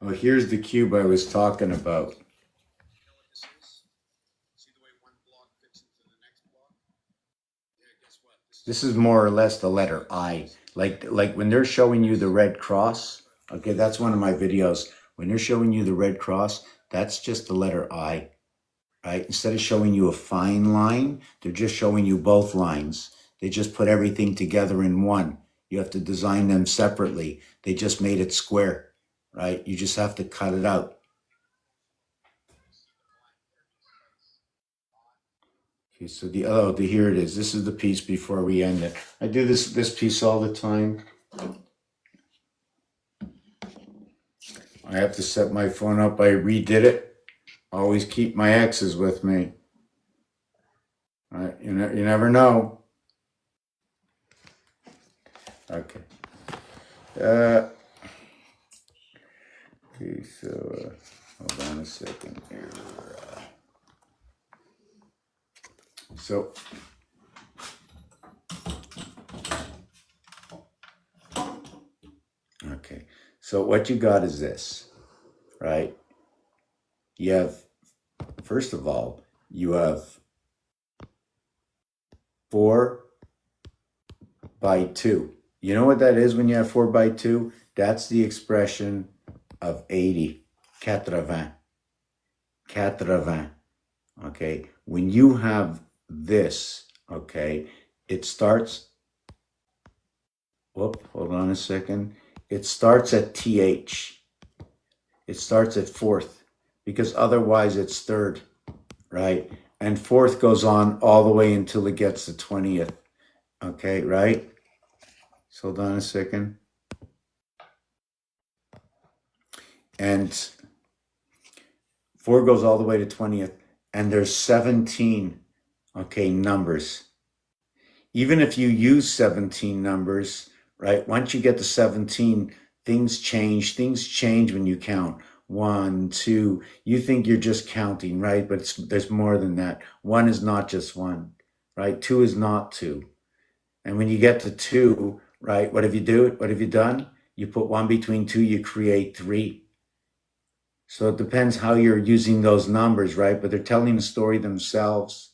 Oh, here's the cube I was talking about. This is more or less the letter I. Like when they're showing you the red cross, okay, that's one of my videos. When they're showing you the red cross, that's just the letter I, right? Instead of showing you a fine line, they're just showing you both lines. They just put everything together in one. You have to design them separately. They just made it square, right? You just have to cut it out. Okay, so here it is. This is the piece before we end it. I do this piece all the time. I have to set my phone up. I redid it. Always keep my X's with me. You never know. Okay. Okay, so hold on a second here. So okay, so what you got is this, right? You have, first of all, you have 4 by 2. You know what that is when you have 4 by 2? That's the expression of 80, 80, 80. Okay, when you have this, okay, it starts, whoop, hold on a second. It starts at TH. It starts at 4th because otherwise it's 3rd, right? And 4th goes on all the way until it gets to 20th. Okay, right? So hold on a second. And 4 goes all the way to 20th. And there's 17, okay, numbers. Even if you use 17 numbers, right? Once you get to 17, things change. Things change when you count. 1, 2. You think you're just counting, right? But there's more than that. 1 is not just 1, right? 2 is not 2. And when you get to 2, right, what have you done? You put 1 between 2, you create 3. So it depends how you're using those numbers, right? But they're telling the story themselves.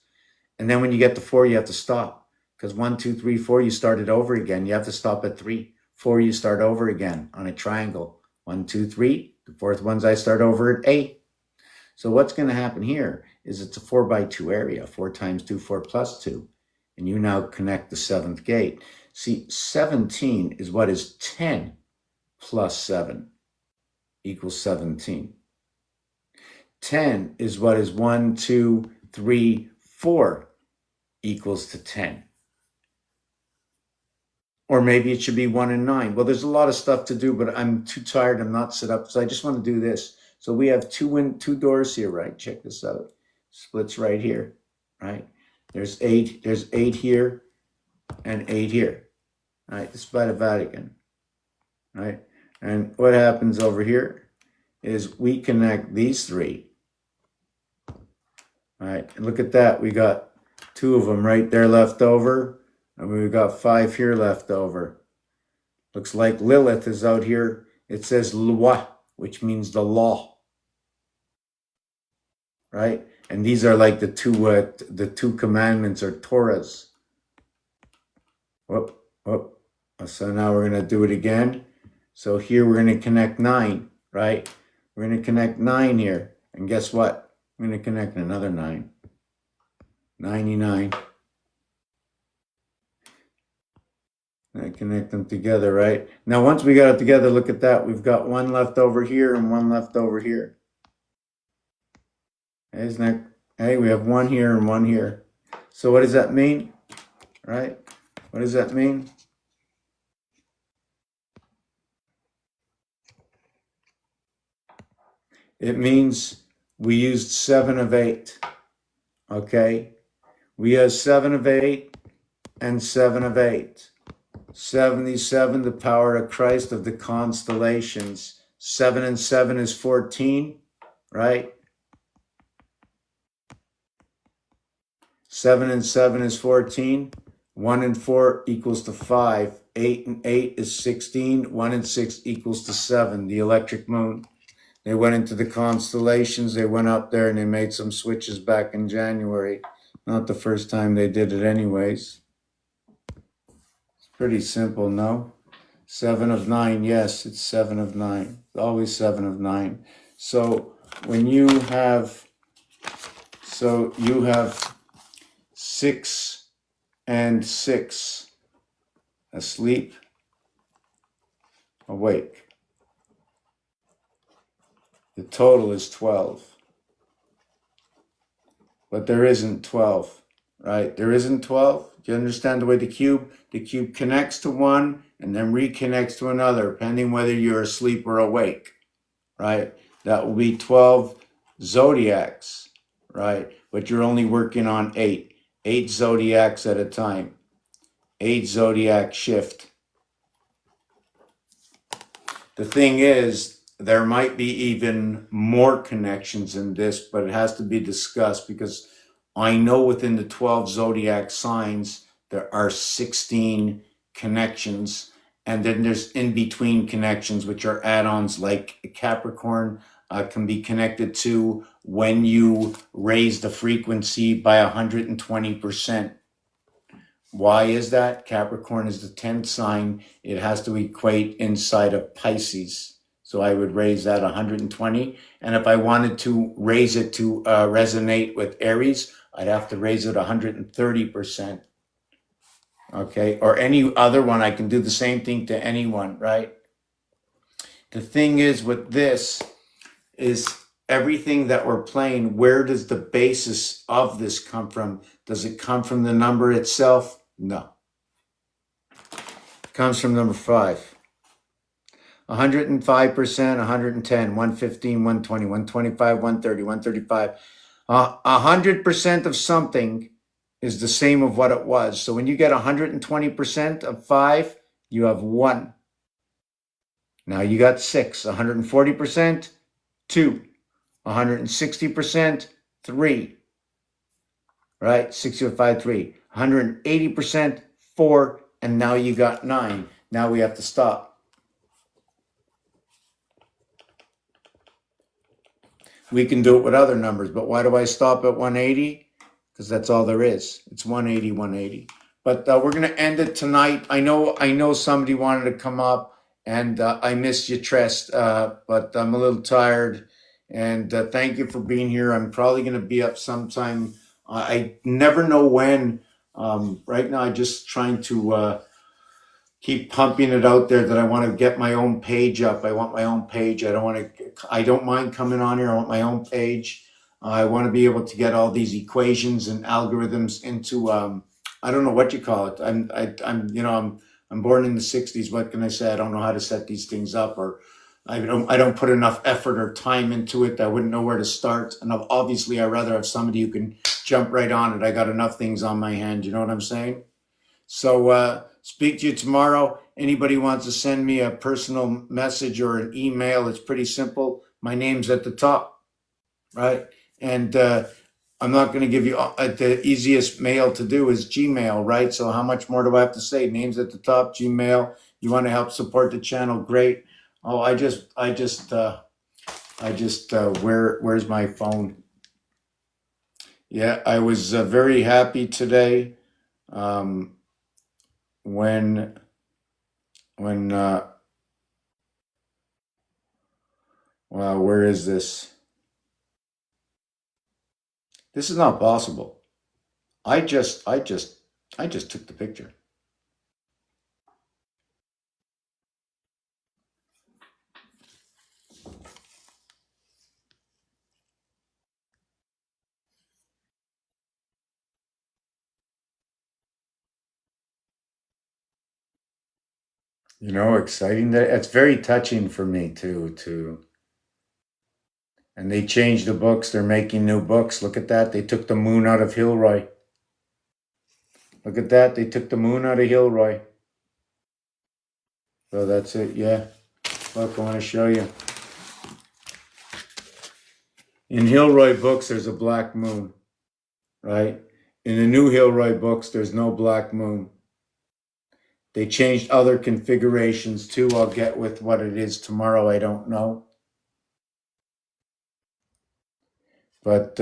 And then when you get to 4, you have to stop. Because 1, 2, 3, 4, you start it over again. You have to stop at 3. 4, you start over again on a triangle. 1, 2, 3. The 4th ones I start over at 8. So what's going to happen here is it's a 4 by 2 area. 4 times 2, 4 plus 2. And you now connect the 7th gate. See, 17 is what is 10 plus 7 equals 17. 10 is what is 1, 2, 3, 4 equals to 10. Or maybe it should be 1 and 9. Well, there's a lot of stuff to do, but I'm too tired. I'm not set up. So I just want to do this. So we have two doors here, right? Check this out. Splits right here, right? There's 8. There's 8 here and 8 here. Right? This is by the Vatican. Right? And what happens over here is we connect these 3. All right, and look at that. We got 2 of them right there left over, and we've got 5 here left over. Looks like Lilith is out here. It says loi, which means the law, right? And these are like the two commandments or Torahs. Whoop, whoop. So now we're going to do it again. So here we're going to connect 9, right? We're going to connect 9 here. And guess what? I'm going to connect another 9. 99. I connect them together, right? Now, once we got it together, look at that. We've got one left over here and one left over here. Hey, isn't that, hey, we have one here and one here. So what does that mean? Right? What does that mean? It means we used 7 of 8. Okay? We have 7 of 8 and 7 of 8. 77, the power of Christ of the constellations. 7 and 7 is 14, right? 7 and 7 is 14. 1 and 4 equals to 5. 8 and 8 is 16. 1 and 6 equals to 7, the electric moon. They went into the constellations. They went up there and they made some switches back in January. Not the first time they did it anyways. It's pretty simple, no? 7 of 9, yes, it's 7 of 9. Always 7 of 9. So when you have, you have 6 and 6, asleep, awake. The total is 12. But there isn't 12, right? There isn't 12. Do you understand the way the cube connects to one and then reconnects to another, depending whether you're asleep or awake, right? That will be 12 zodiacs, right? But you're only working on 8. 8 zodiacs at a time. 8 zodiac shift. The thing is, there might be even more connections in this, but it has to be discussed because I know within the 12 zodiac signs, there are 16 connections. And then there's in-between connections, which are add-ons like Capricorn can be connected to when you raise the frequency by 120%. Why is that? Capricorn is the 10th sign. It has to equate inside of Pisces. So I would raise that 120. And if I wanted to raise it to resonate with Aries, I'd have to raise it 130%. Okay. Or any other one. I can do the same thing to anyone, right? The thing is with this is everything that we're playing, where does the basis of this come from? Does it come from the number itself? No. It comes from number 5. 105%, 110, 115, 120, 125, 130, 135. 100% of something is the same of what it was. So when you get 120% of 5, you have 1. Now you got 6. 140%, 2. 160%, 3. Right? 65, 3. 180%, 4. And now you got 9. Now we have to stop. We can do it with other numbers, but why do I stop at 180? Because that's all there is. It's 180, 180. But we're going to end it tonight. I know somebody wanted to come up, and I missed you, Trest, but I'm a little tired. And thank you for being here. I'm probably going to be up sometime. I never know when. Right now, I'm just trying to keep pumping it out there that I want to get my own page up. I want my own page. I don't mind coming on here. I want my own page. I want to be able to get all these equations and algorithms into, I don't know what you call it. I'm born in the 60s. What can I say? I don't know how to set these things up, or I don't put enough effort or time into it. I wouldn't know where to start. And obviously I'd rather have somebody who can jump right on it. I got enough things on my hand. You know what I'm saying? So, speak to you tomorrow. Anybody wants to send me a personal message or an email, it's pretty simple. My name's at the top, right? And I'm not going to give you the easiest mail to do is Gmail, right? So how much more do I have to say? Name's at the top, Gmail. You want to help support the channel? Great. Oh, where's my phone? Yeah, I was very happy today. When well, where is this? This is not possible. I just took the picture. You know, exciting. That it's very touching for me too. And they changed the books. They're making new books. Look at that. They took the moon out of Hilroy. Look at that. They took the moon out of Hilroy. So that's it. Yeah. Look, I want to show you. In Hilroy books, there's a black moon, right? In the new Hilroy books, there's no black moon. They changed other configurations too. I'll get with what it is tomorrow. I don't know. But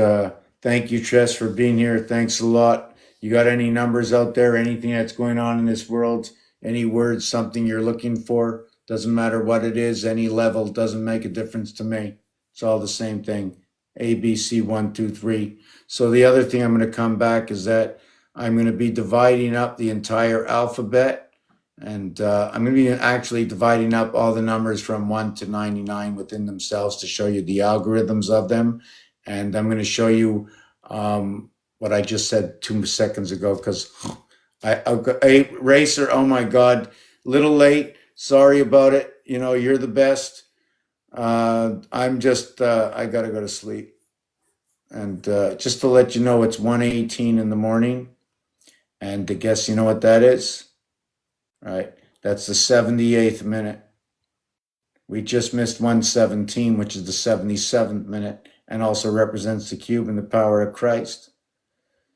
thank you, Tress, for being here. Thanks a lot. You got any numbers out there? Anything that's going on in this world? Any words, something you're looking for? Doesn't matter what it is, any level, doesn't make a difference to me. It's all the same thing. A, B, C, 1, 2, 3. So the other thing I'm going to come back is that I'm going to be dividing up the entire alphabet. And I'm going to be actually dividing up all the numbers from 1 to 99 within themselves to show you the algorithms of them. And I'm going to show you what I just said 2 seconds ago, because Racer, oh my God, little late. Sorry about it. You know, you're the best. I'm just, I got to go to sleep. And just to let you know, it's 1:18 in the morning. And to guess, you know what that is? Right? That's the 78th minute. We just missed 1:17, which is the 77th minute, and also represents the cube and the power of Christ.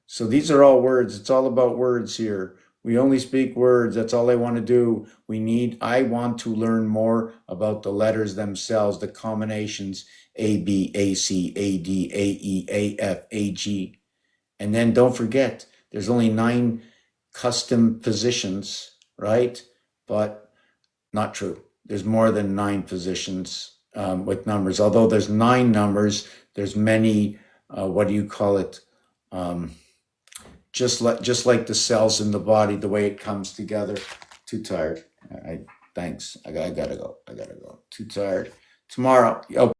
So these are all words. It's all about words here. We only speak words. That's all I want to do. I want to learn more about the letters themselves, the combinations A, B, A, C, A, D, A, E, A, F, A, G. And then don't forget, there's only 9 custom positions, right? But not true. There's more than 9 positions with numbers. Although there's 9 numbers, there's many, what do you call it? Just like the cells in the body, the way it comes together. Too tired. Thanks. I gotta go. Too tired. Tomorrow.